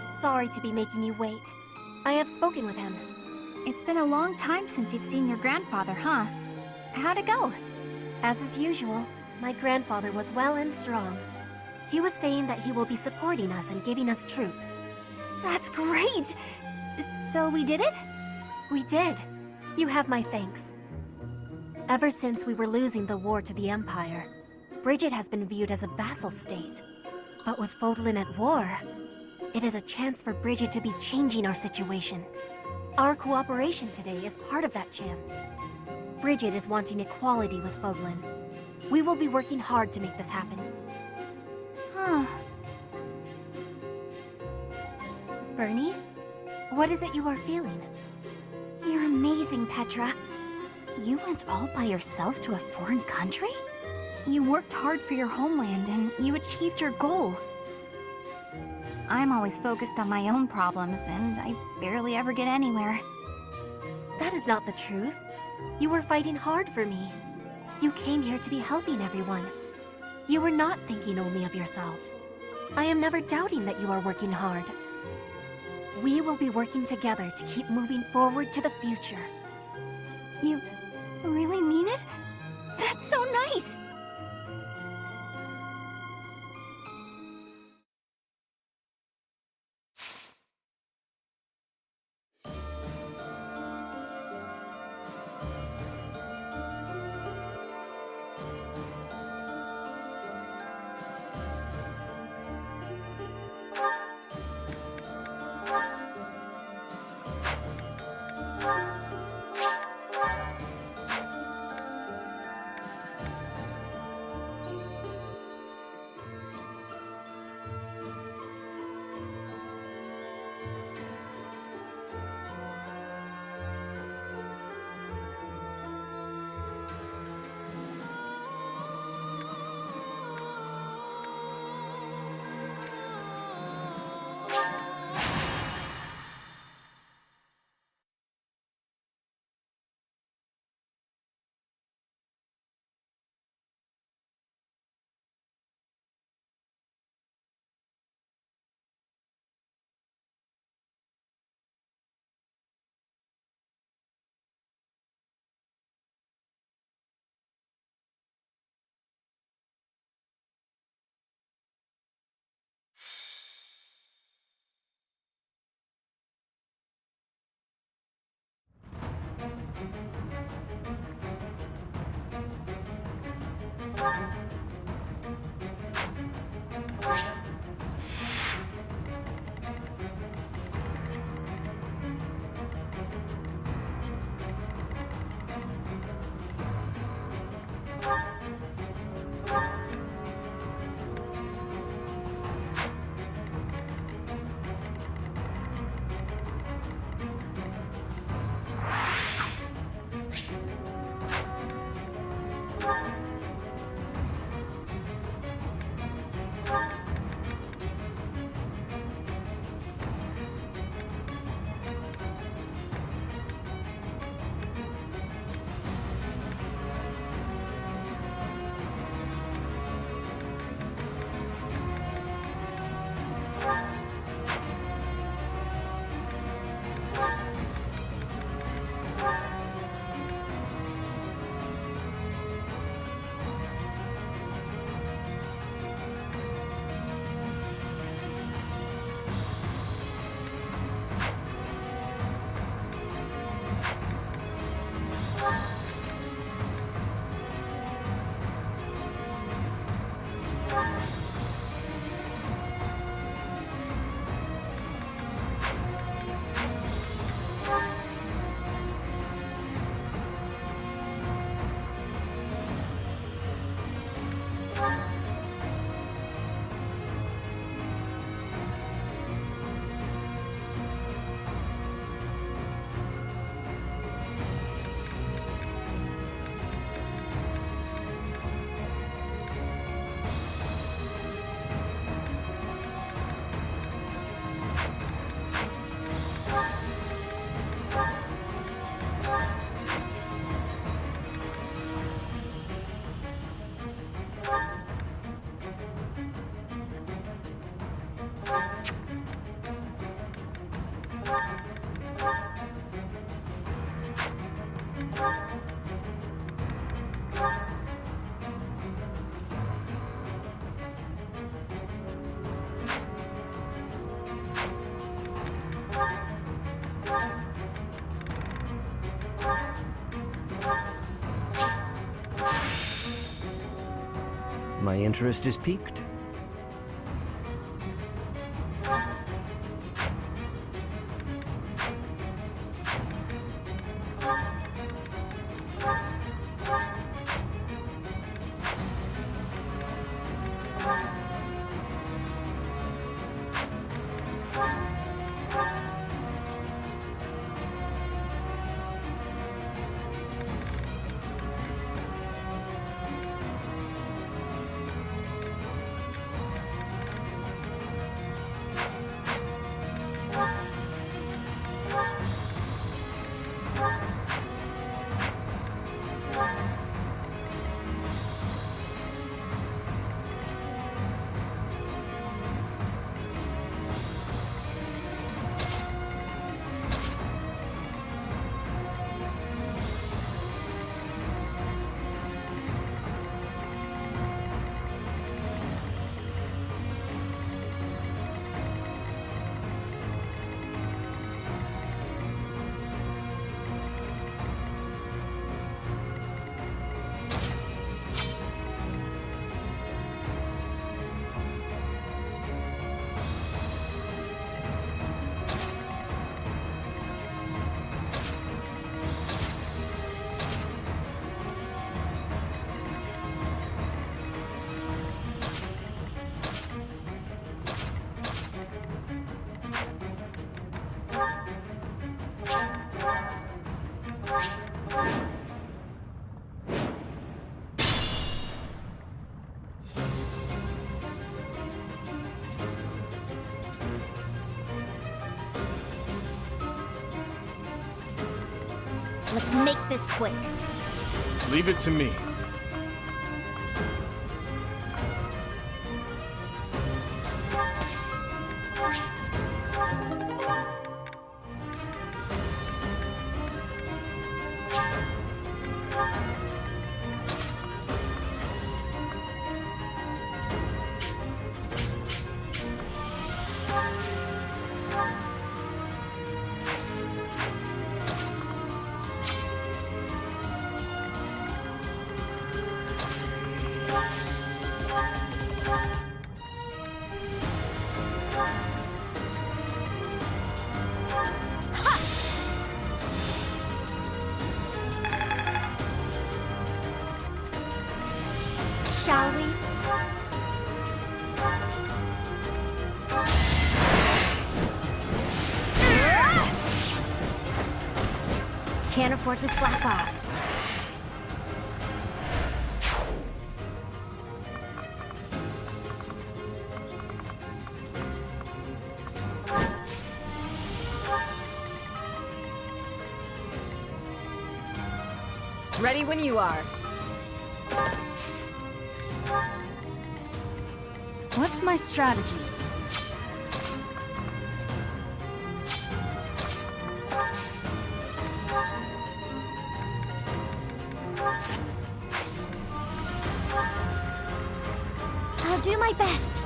Sorry to be making you wait. I have spoken with him. It's been a long time since you've seen your grandfather, huh? How'd it go? As is usual, my grandfather was well and strong. He was saying that he will be supporting us and giving us troops. That's great! So we did it? We did. You have my thanks. Ever since we were losing the war to the Empire, Bridget has been viewed as a vassal state. But with Fodlan at war, it is a chance for Bridget to be changing our situation. Our cooperation today is part of that chance. Bridget is wanting equality with Fodlan. We will be working hard to make this happen. Huh. Bernie, what is it you are feeling? You're amazing, Petra. You went all by yourself to a foreign country? You worked hard for your homeland and you achieved your goal. I'm always focused on my own problems, and I barely ever get anywhere. That is not the truth. You were fighting hard for me. You came here to be helping everyone. You were not thinking only of yourself. I am never doubting that you are working hard. We will be working together to keep moving forward to the future. You really mean it? That's so nice! My interest is piqued. Let's make this quick. Leave it to me. Shall we? Can't afford to slack off. Ready when you are. What's my strategy? I'll do my best.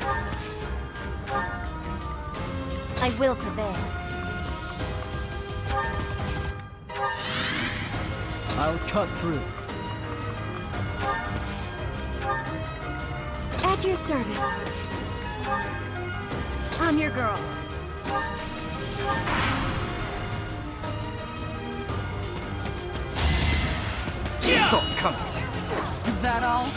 I will prevail. I'll cut through. At your service. I'm your girl. Assault coming. Is that all?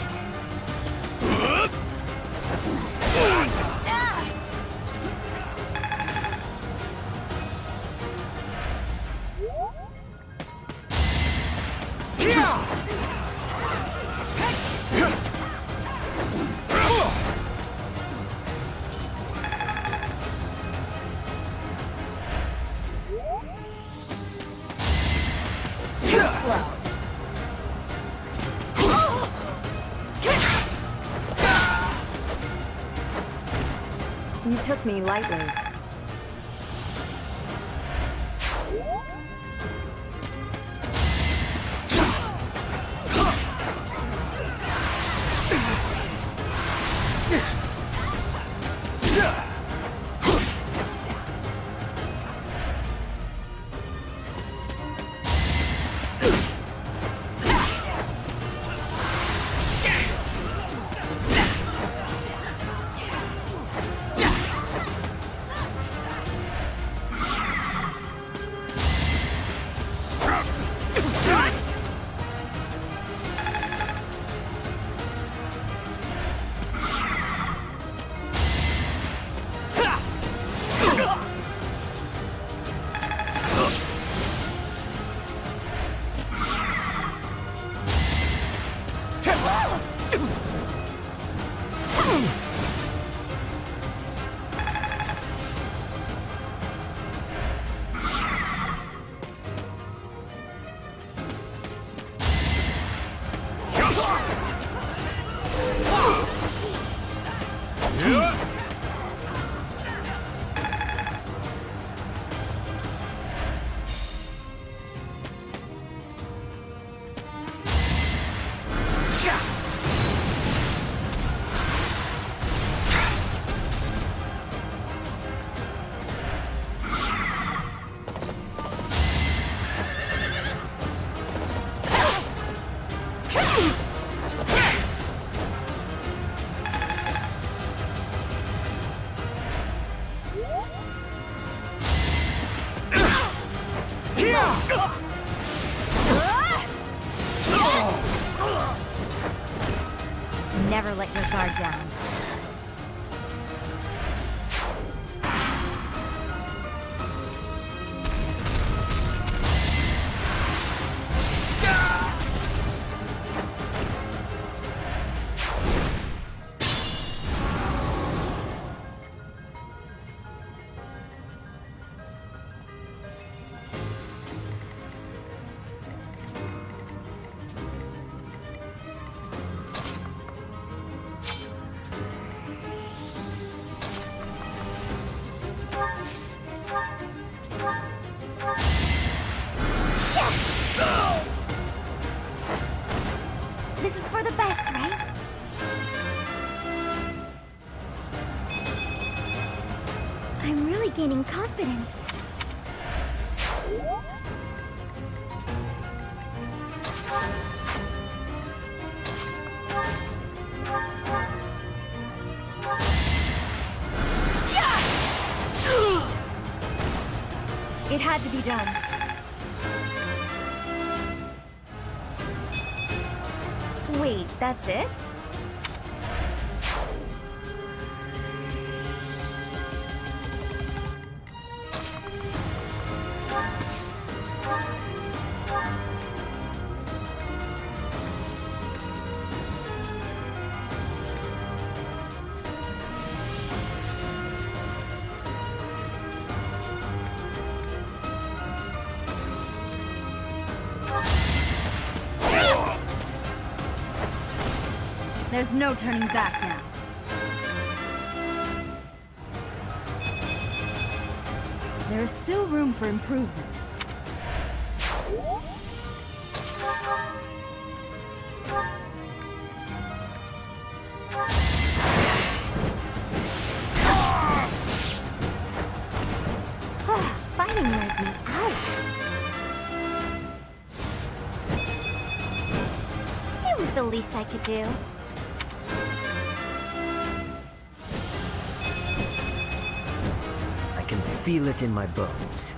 You took me lightly. Never let your guard down. This is for the best, right? I'm really gaining confidence. It had to be done. Wait, that's it? There's no turning back now. There is still room for improvement. Fighting wears me out. It was the least I could do. I can feel it in my bones.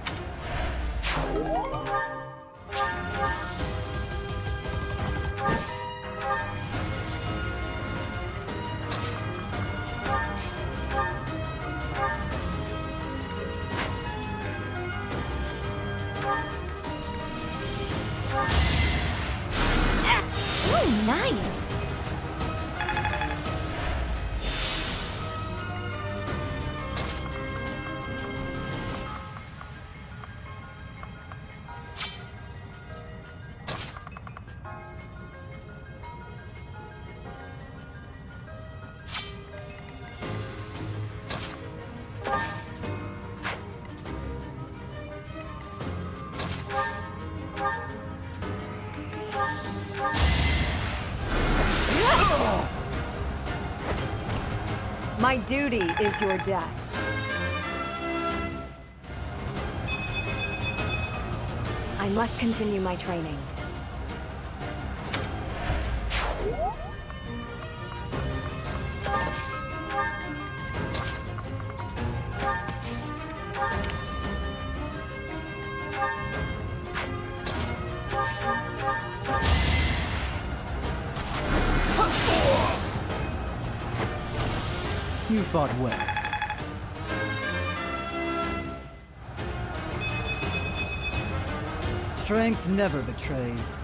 Ooh, nice. My duty is your death. I must continue my training. You fought well. Strength never betrays.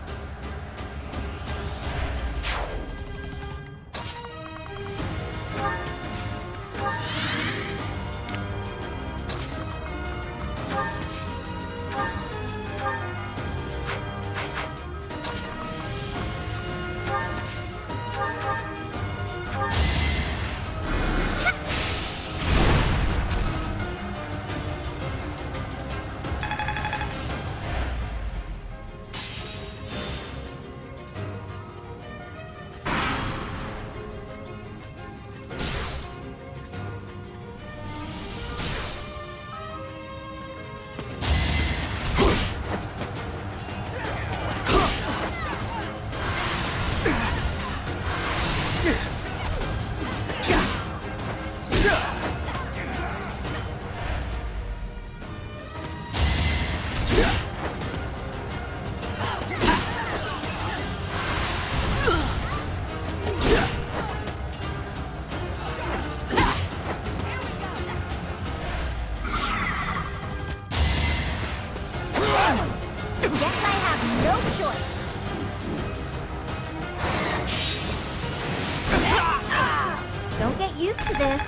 Don't get used to this.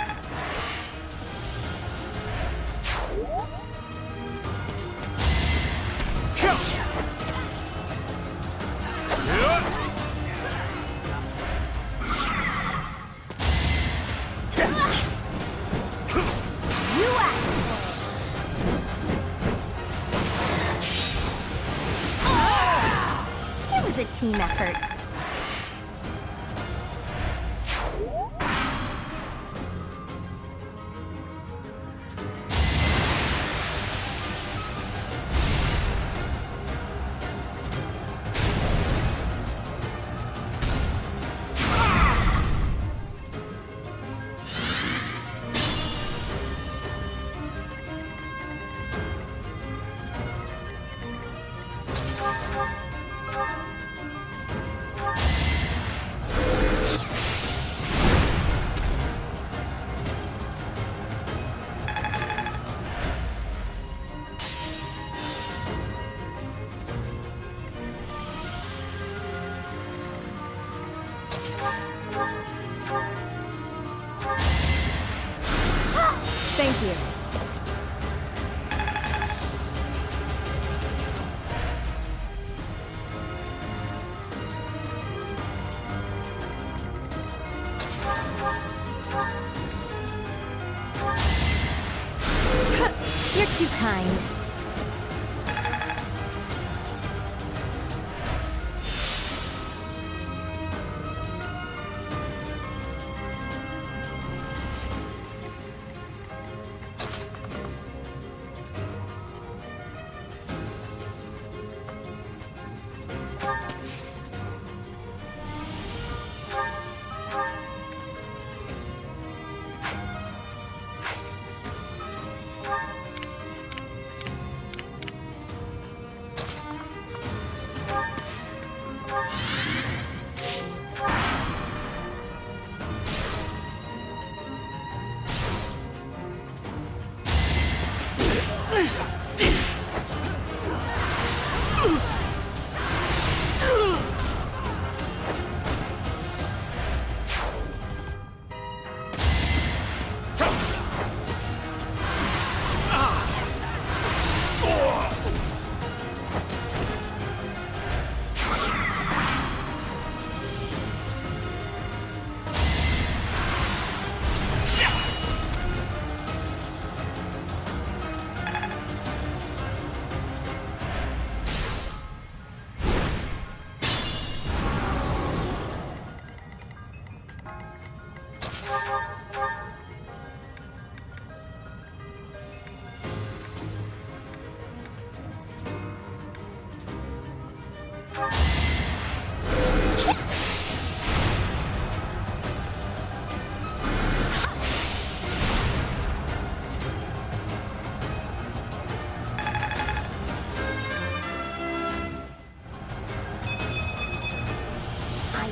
It was a team effort. Thank you. You're too kind.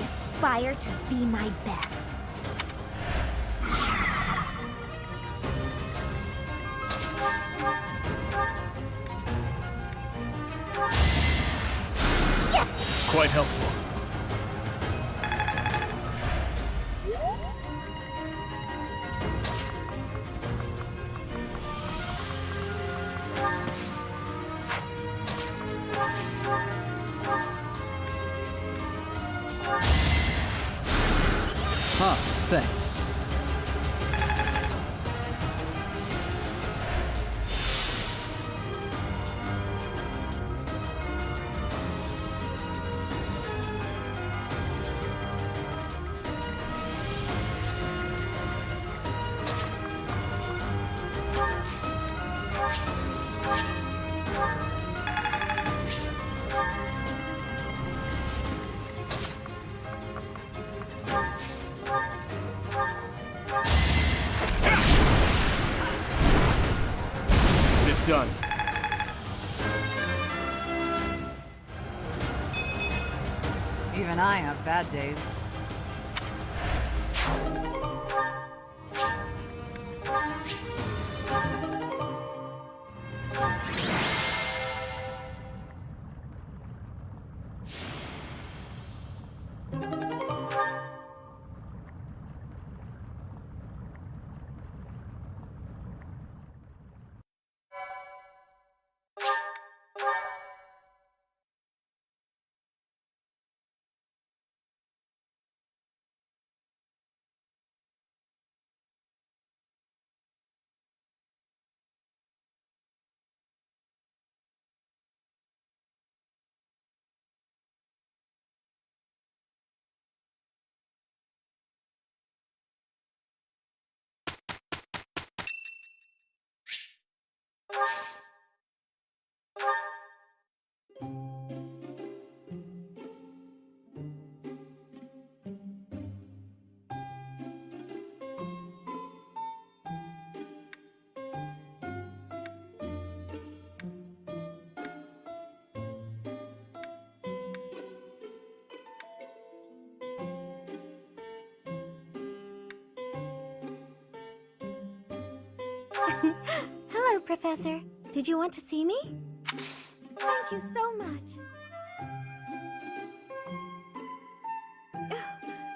Aspire to be my best. Yeah! Quite helpful. Huh, thanks. Done. Even I have bad days. Hello, Professor. Did you want to see me? Thank you so much.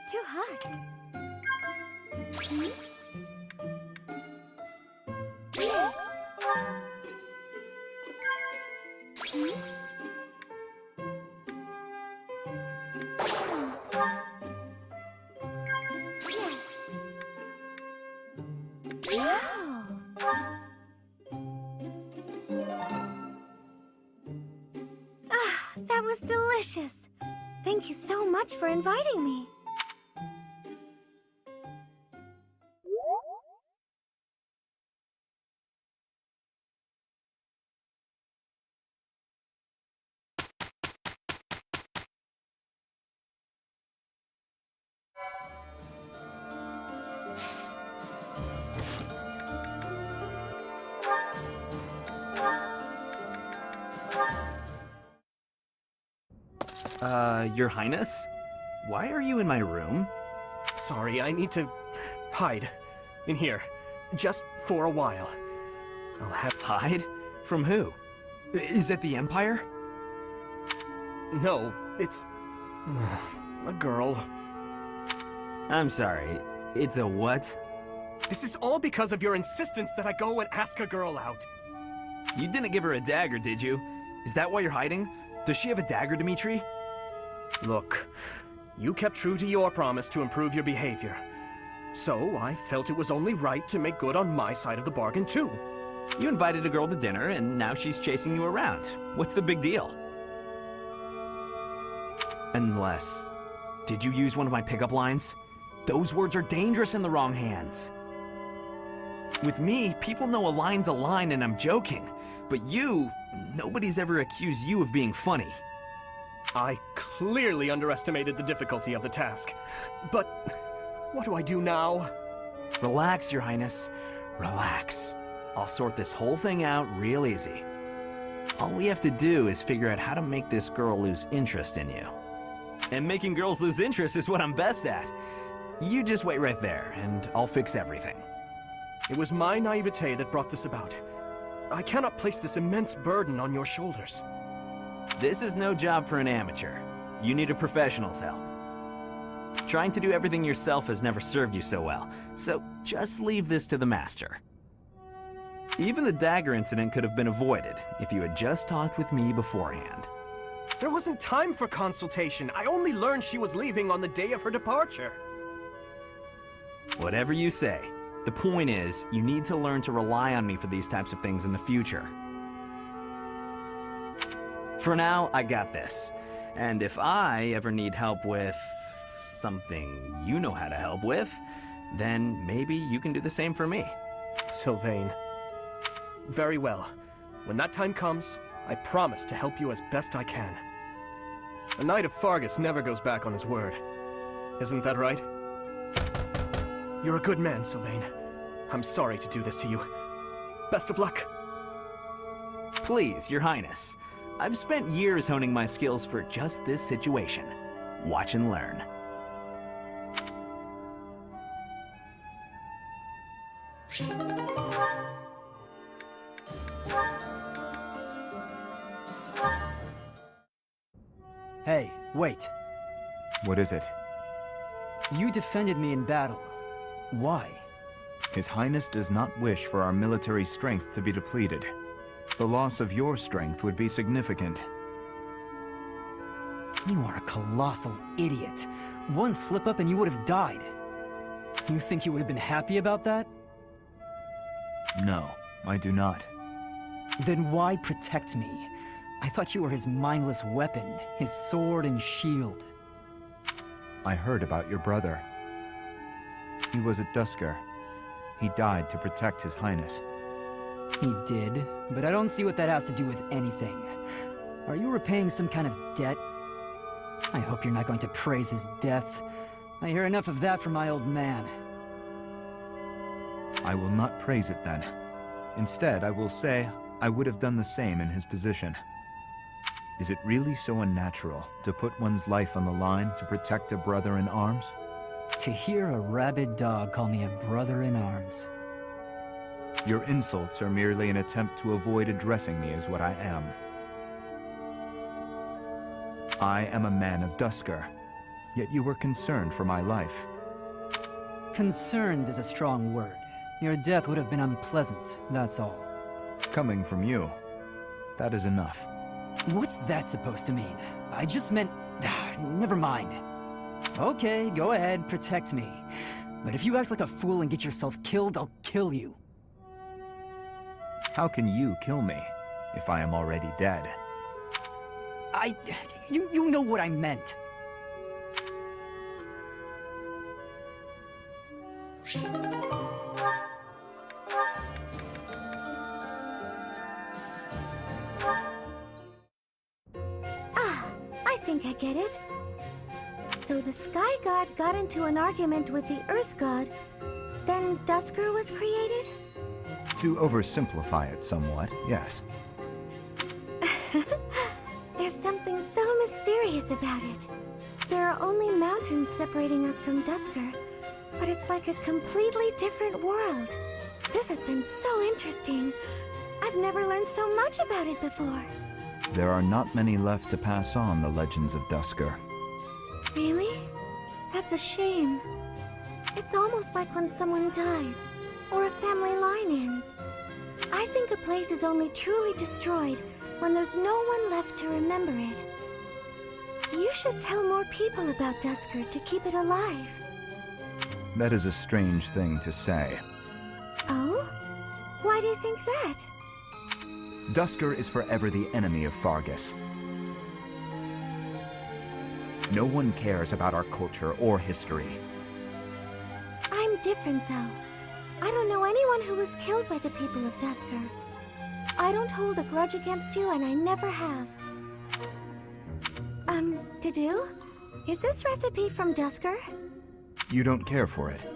Too hot. That was delicious. Thank you so much for inviting me. Your Highness? Why are you in my room? Sorry, I need to hide in here. Just for a while. I'll have hide? From who? Is it the Empire? No, it's a girl. I'm sorry, it's a what? This is all because of your insistence that I go and ask a girl out. You didn't give her a dagger, did you? Is that why you're hiding? Does she have a dagger, Dimitri? Look, you kept true to your promise to improve your behavior. So I felt it was only right to make good on my side of the bargain, too. You invited a girl to dinner, and now she's chasing you around. What's the big deal? Unless... Did you use one of my pickup lines? Those words are dangerous in the wrong hands. With me, people know a line's a line and I'm joking. But you, nobody's ever accused you of being funny. I clearly underestimated the difficulty of the task. But what do I do now? Relax, Your Highness. Relax. I'll sort this whole thing out real easy. All we have to do is figure out how to make this girl lose interest in you. And making girls lose interest is what I'm best at. You just wait right there, and I'll fix everything. It was my naivete that brought this about. I cannot place this immense burden on your shoulders. This is no job for an amateur. You need a professional's help. Trying to do everything yourself has never served you so well, so just leave this to the master. Even the dagger incident could have been avoided if you had just talked with me beforehand. There wasn't time for consultation. I only learned she was leaving on the day of her departure. Whatever you say. The point is, you need to learn to rely on me for these types of things in the future. For now, I got this. And if I ever need help with something you know how to help with, then maybe you can do the same for me. Sylvain. Very well. When that time comes, I promise to help you as best I can. A Knight of Fargus never goes back on his word. Isn't that right? You're a good man, Sylvain. I'm sorry to do this to you. Best of luck. Please, Your Highness. I've spent years honing my skills for just this situation. Watch and learn. Hey, wait. What is it? You defended me in battle. Why? His Highness does not wish for our military strength to be depleted. The loss of your strength would be significant. You are a colossal idiot. One slip-up and you would have died. You think you would have been happy about that? No, I do not. Then why protect me? I thought you were his mindless weapon, his sword and shield. I heard about your brother. He was at Dusker. He died to protect His Highness. He did, but I don't see what that has to do with anything. Are you repaying some kind of debt? I hope you're not going to praise his death. I hear enough of that from my old man. I will not praise it then. Instead, I will say I would have done the same in his position. Is it really so unnatural to put one's life on the line to protect a brother in arms? To hear a rabid dog call me a brother in arms. Your insults are merely an attempt to avoid addressing me as what I am. I am a man of Dusker, yet you were concerned for my life. Concerned is a strong word. Your death would have been unpleasant, that's all. Coming from you, that is enough. What's that supposed to mean? I just meant... never mind. Okay, go ahead, protect me. But if you act like a fool and get yourself killed, I'll kill you. How can you kill me if I am already dead? You know what I meant. I think I get it. So the Sky God got into an argument with the Earth God, then Dusker was created? To oversimplify it somewhat, yes. There's something so mysterious about it. There are only mountains separating us from Dusker, but it's like a completely different world. This has been so interesting. I've never learned so much about it before. There are not many left to pass on the legends of Dusker. Really? That's a shame. It's almost like when someone dies, or a family line ends. I think a place is only truly destroyed when there's no one left to remember it. You should tell more people about Dusker to keep it alive. That is a strange thing to say. Oh? Why do you think that? Dusker is forever the enemy of Fargus. No one cares about our culture or history. I'm different, though. I don't know anyone who was killed by the people of Dusker. I don't hold a grudge against you, and I never have. Dedue? Is this recipe from Dusker? You don't care for it?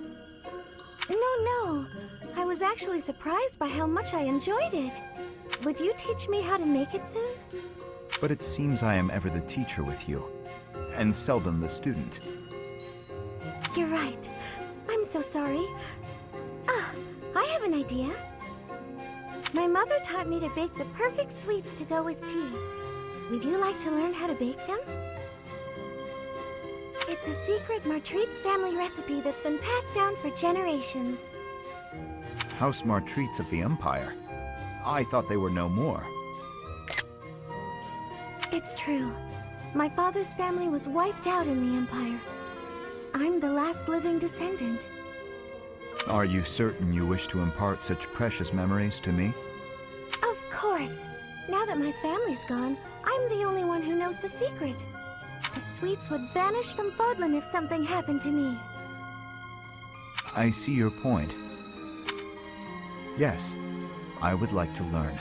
No. I was actually surprised by how much I enjoyed it. Would you teach me how to make it soon? But it seems I am ever the teacher with you, and seldom the student. You're right. I'm so sorry. I have an idea. My mother taught me to bake the perfect sweets to go with tea. Would you like to learn how to bake them? It's a secret Martritz family recipe that's been passed down for generations. House Martritz of the Empire? I thought they were no more. It's true. My father's family was wiped out in the Empire. I'm the last living descendant. Are you certain you wish to impart such precious memories to me? Of course. Now that my family's gone, I'm the only one who knows the secret. The sweets would vanish from Fodlan if something happened to me. I see your point. Yes, I would like to learn.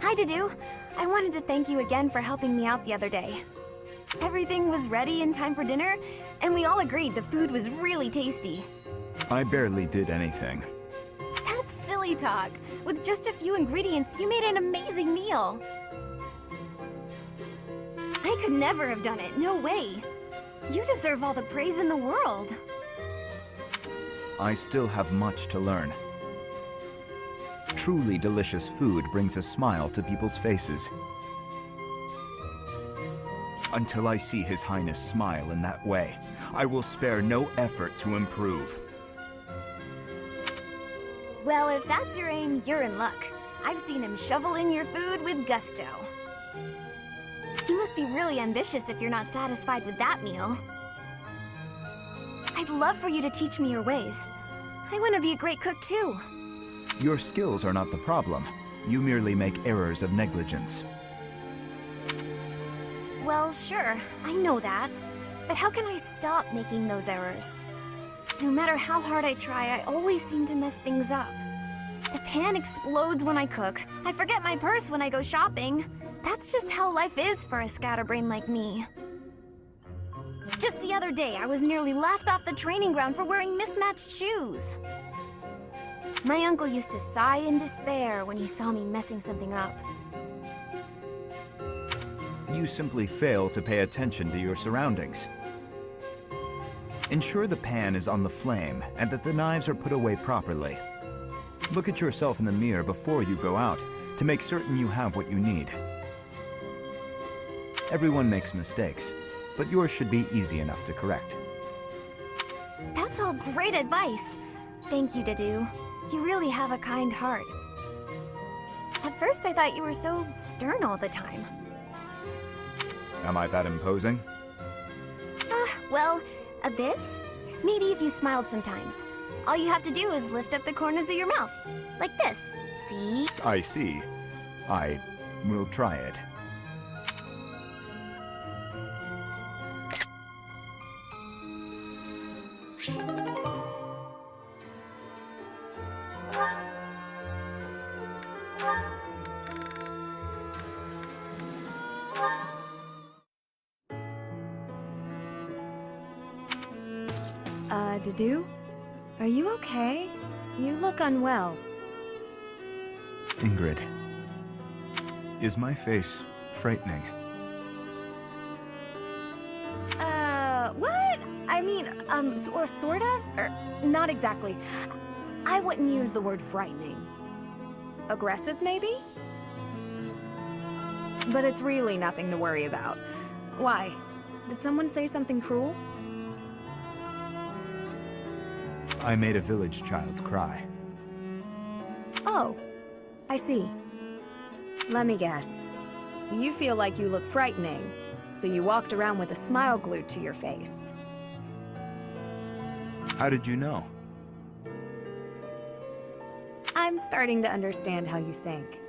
Hi, Dedue. I wanted to thank you again for helping me out the other day. Everything was ready in time for dinner, and we all agreed the food was really tasty. I barely did anything. That's silly talk. With just a few ingredients, you made an amazing meal. I could never have done it, no way. You deserve all the praise in the world. I still have much to learn. Truly delicious food brings a smile to people's faces. Until I see His Highness smile in that way, I will spare no effort to improve. Well, if that's your aim, you're in luck. I've seen him shovel in your food with gusto. You must be really ambitious if you're not satisfied with that meal. I'd love for you to teach me your ways. I want to be a great cook too. Your skills are not the problem. You merely make errors of negligence. Well, sure, I know that. But how can I stop making those errors? No matter how hard I try, I always seem to mess things up. The pan explodes when I cook. I forget my purse when I go shopping. That's just how life is for a scatterbrain like me. Just the other day, I was nearly laughed off the training ground for wearing mismatched shoes. My uncle used to sigh in despair when he saw me messing something up. You simply fail to pay attention to your surroundings. Ensure the pan is on the flame and that the knives are put away properly. Look at yourself in the mirror before you go out to make certain you have what you need. Everyone makes mistakes, but yours should be easy enough to correct. That's all great advice. Thank you, Dedue. You really have a kind heart. At first, I thought you were so stern all the time. Am I that imposing? Well, a bit. Maybe if you smiled sometimes. All you have to do is lift up the corners of your mouth. Like this. See? I see. I will try it. Dedue? Are you okay? You look unwell. Ingrid. Is my face frightening? What? I mean, sort of? Or, not exactly. I wouldn't use the word frightening. Aggressive, maybe? But it's really nothing to worry about. Why? Did someone say something cruel? I made a village child cry. Oh, I see. Let me guess. You feel like you look frightening, so you walked around with a smile glued to your face. How did you know? I'm starting to understand how you think.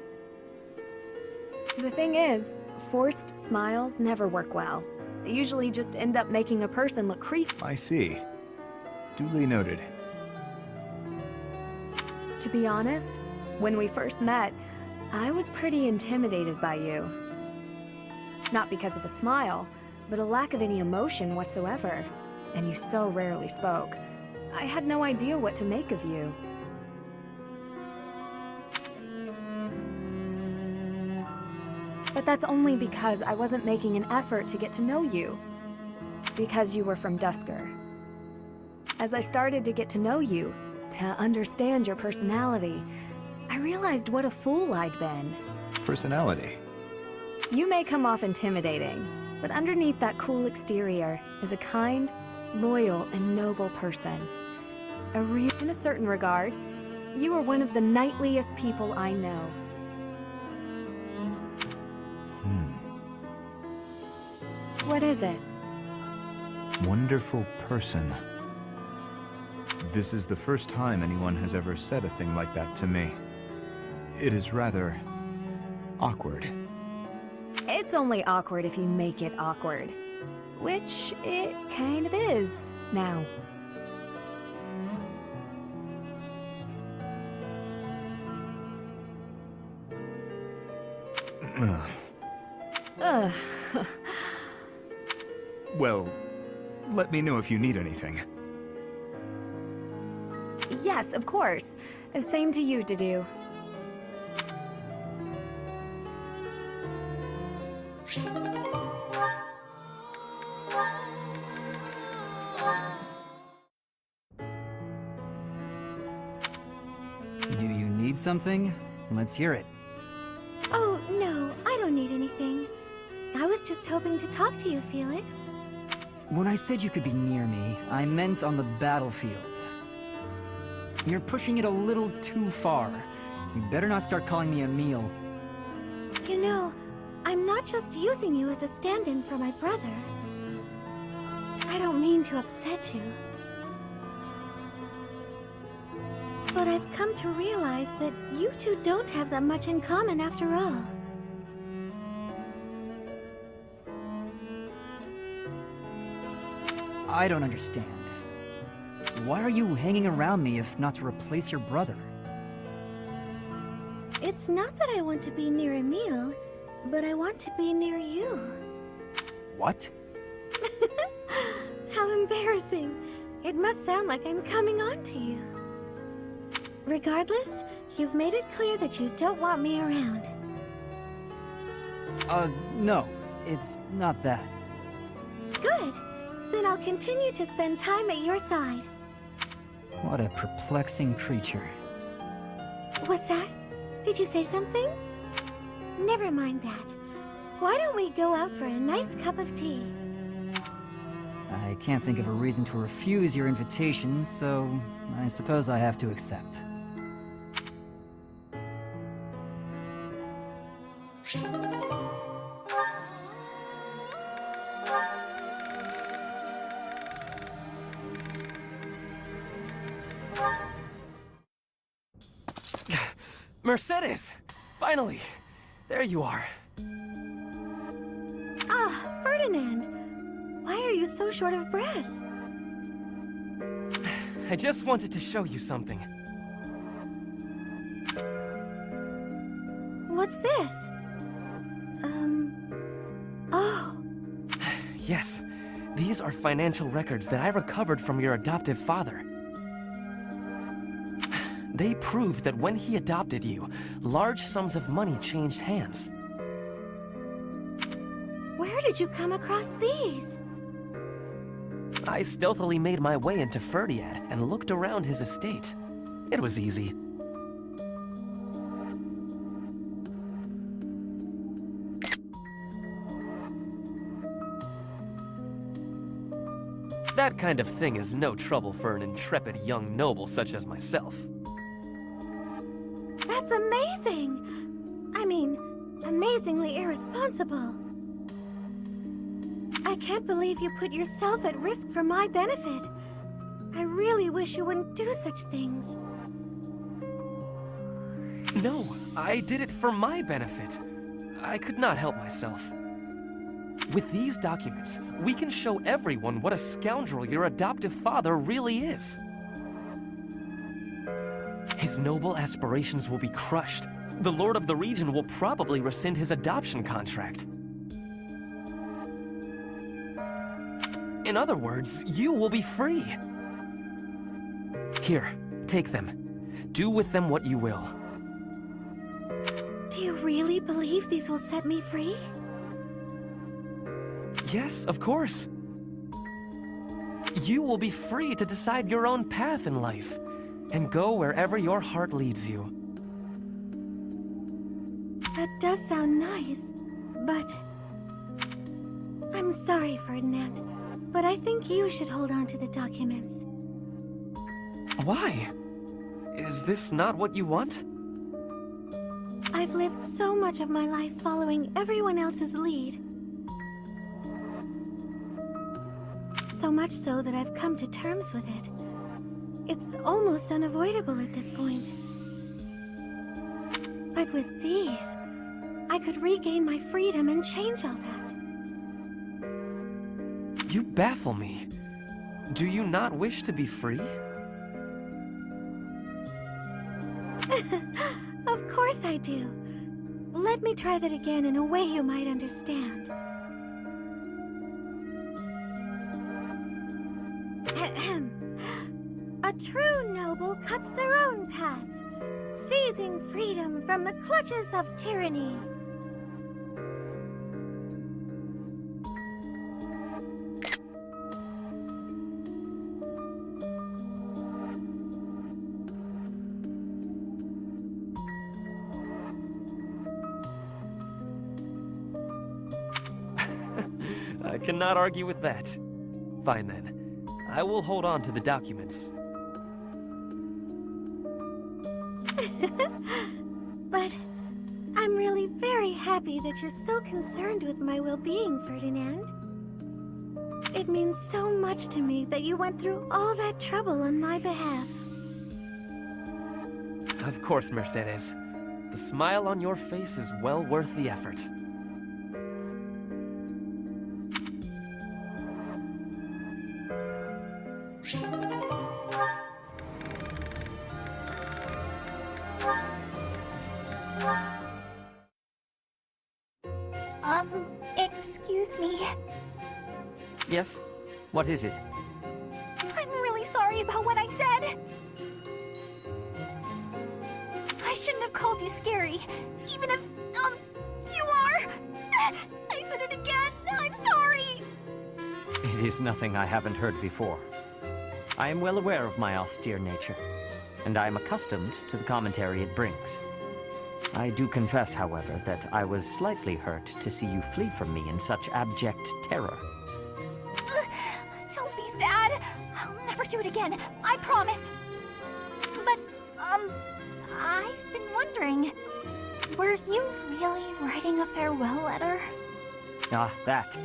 The thing is, forced smiles never work well. They usually just end up making a person look creepy. I see. Duly noted. To be honest, when we first met, I was pretty intimidated by you. Not because of a smile, but a lack of any emotion whatsoever. And you so rarely spoke. I had no idea what to make of you. But that's only because I wasn't making an effort to get to know you. Because you were from Dusker. As I started to get to know you, to understand your personality, I realized what a fool I'd been. Personality? You may come off intimidating, but underneath that cool exterior is a kind, loyal, and noble person. In a certain regard, you are one of the knightliest people I know. What is it? Wonderful person. This is the first time anyone has ever said a thing like that to me. It is rather awkward. It's only awkward if you make it awkward. Which it kind of is, now. Ugh. Well, let me know if you need anything. Yes, of course. Same to you, Dedue. Do you need something? Let's hear it. Oh, no, I don't need anything. I was just hoping to talk to you, Felix. When I said you could be near me, I meant on the battlefield. You're pushing it a little too far. You better not start calling me Emil. You know, I'm not just using you as a stand-in for my brother. I don't mean to upset you. But I've come to realize that you two don't have that much in common after all. I don't understand. Why are you hanging around me if not to replace your brother? It's not that I want to be near Emil, but I want to be near you. What? How embarrassing. It must sound like I'm coming on to you. Regardless, you've made it clear that you don't want me around. No. It's not that. Good. Then I'll continue to spend time at your side. What a perplexing creature. What's that? Did you say something? Never mind that. Why don't we go out for a nice cup of tea? I can't think of a reason to refuse your invitation, so I suppose I have to accept. Mercedes! Finally! There you are. Ah, Ferdinand! Why are you so short of breath? I just wanted to show you something. What's this? Oh. Yes, these are financial records that I recovered from your adoptive father. They prove that when he adopted you, large sums of money changed hands. Where did you come across these? I stealthily made my way into Ferdiad and looked around his estate. It was easy. That kind of thing is no trouble for an intrepid young noble such as myself. That's amazing! I mean, amazingly irresponsible. I can't believe you put yourself at risk for my benefit. I really wish you wouldn't do such things. No, I did it for my benefit. I could not help myself. With these documents, we can show everyone what a scoundrel your adoptive father really is. His noble aspirations will be crushed. The Lord of the region will probably rescind his adoption contract. In other words, you will be free. Here, take them. Do with them what you will. Do you really believe these will set me free? Yes, of course. You will be free to decide your own path in life, and go wherever your heart leads you. That does sound nice, but... I'm sorry, Ferdinand, but I think you should hold on to the documents. Why? Is this not what you want? I've lived so much of my life following everyone else's lead. So much so that I've come to terms with it. It's almost unavoidable at this point. But with these, I could regain my freedom and change all that. You baffle me. Do you not wish to be free? Of course I do. Let me try that again in a way you might understand. A true noble cuts their own path, seizing freedom from the clutches of tyranny. I cannot argue with that. Fine then. I will hold on to the documents. But I'm really very happy that you're so concerned with my well-being, Ferdinand. It means so much to me that you went through all that trouble on my behalf. Of course, Mercedes. The smile on your face is well worth the effort. Excuse me. Yes? What is it? I'm really sorry about what I said. I shouldn't have called you scary, even if, you are. I said it again. I'm sorry. It is nothing I haven't heard before. I am well aware of my austere nature, and I am accustomed to the commentary it brings. I do confess, however, that I was slightly hurt to see you flee from me in such abject terror. Don't be sad. I'll never do it again. I promise. But, I've been wondering, were you really writing a farewell letter? Ah, that.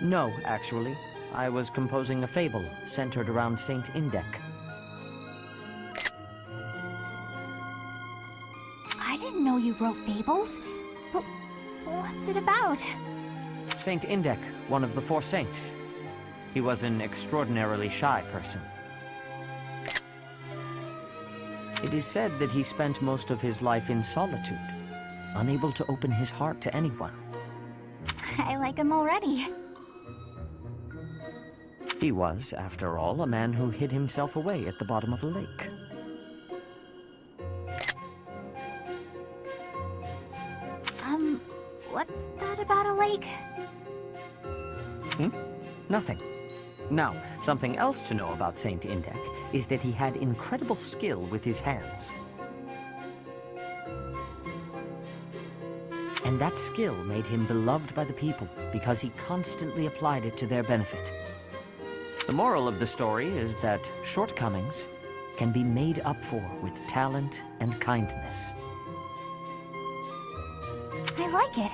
No, actually. I was composing a fable centered around Saint Indek. know you wrote fables, but what's it about? Saint Indek, one of the four saints. He was an extraordinarily shy person. It is said that he spent most of his life in solitude, unable to open his heart to anyone. I like him already. He was, after all, a man who hid himself away at the bottom of a lake. What's that about a lake? Nothing. Now, something else to know about Saint Indek is that he had incredible skill with his hands. And that skill made him beloved by the people because he constantly applied it to their benefit. The moral of the story is that shortcomings can be made up for with talent and kindness. I like it,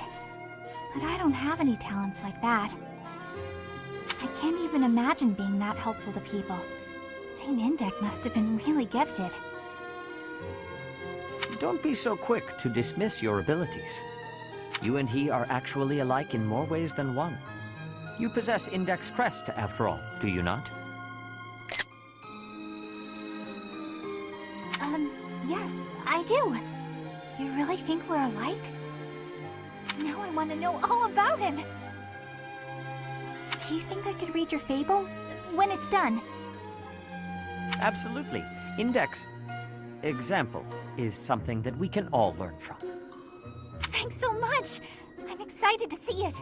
but I don't have any talents like that. I can't even imagine being that helpful to people. Saint Indek must have been really gifted. Don't be so quick to dismiss your abilities. You and he are actually alike in more ways than one. You possess Indek's crest, after all, do you not? Yes, I do. You really think we're alike? Now I want to know all about him. Do you think I could read your fable when it's done? Absolutely. Indek's example is something that we can all learn from. Thanks so much. I'm excited to see it.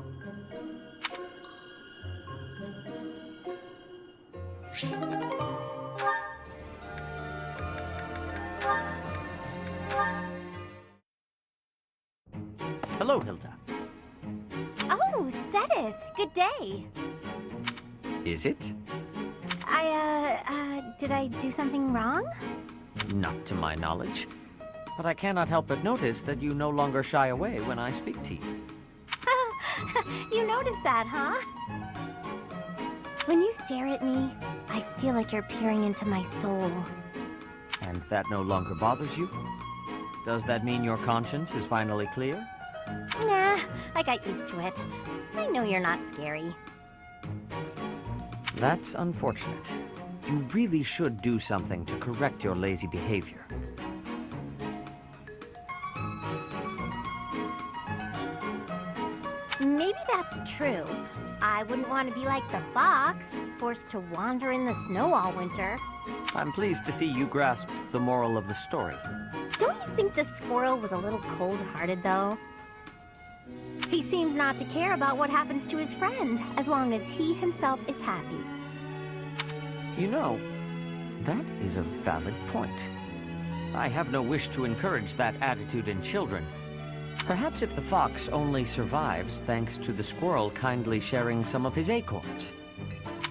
Hello, Hilda. Oh, Sedith. Good day. Is it? Did I do something wrong? Not to my knowledge. But I cannot help but notice that you no longer shy away when I speak to you. You noticed that, huh? When you stare at me, I feel like you're peering into my soul. And that no longer bothers you? Does that mean your conscience is finally clear? Nah, I got used to it. I know you're not scary. That's unfortunate. You really should do something to correct your lazy behavior. Maybe that's true. I wouldn't want to be like the fox, forced to wander in the snow all winter. I'm pleased to see you grasped the moral of the story. Don't you think the squirrel was a little cold-hearted, though? He seems not to care about what happens to his friend, as long as he himself is happy. You know, that is a valid point. I have no wish to encourage that attitude in children. Perhaps if the fox only survives thanks to the squirrel kindly sharing some of his acorns.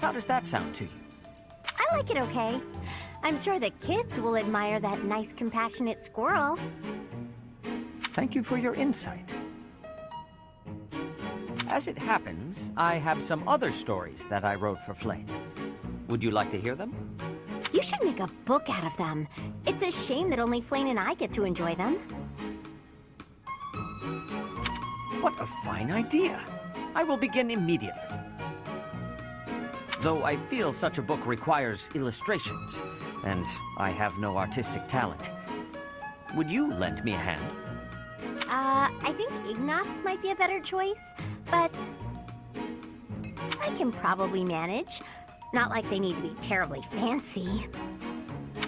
How does that sound to you? I like it okay. I'm sure the kids will admire that nice, compassionate squirrel. Thank you for your insight. As it happens, I have some other stories that I wrote for Flame. Would you like to hear them? You should make a book out of them. It's a shame that only Flame and I get to enjoy them. What a fine idea! I will begin immediately. Though I feel such a book requires illustrations, and I have no artistic talent. Would you lend me a hand? I think Ignatz might be a better choice, but I can probably manage. Not like they need to be terribly fancy.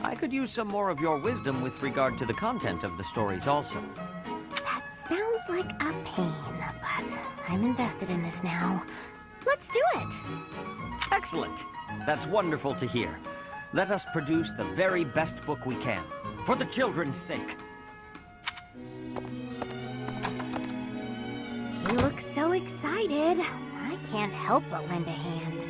I could use some more of your wisdom with regard to the content of the stories also. That sounds like a pain, but I'm invested in this now. Let's do it! Excellent! That's wonderful to hear. Let us produce the very best book we can, for the children's sake. You look so excited. I can't help but lend a hand.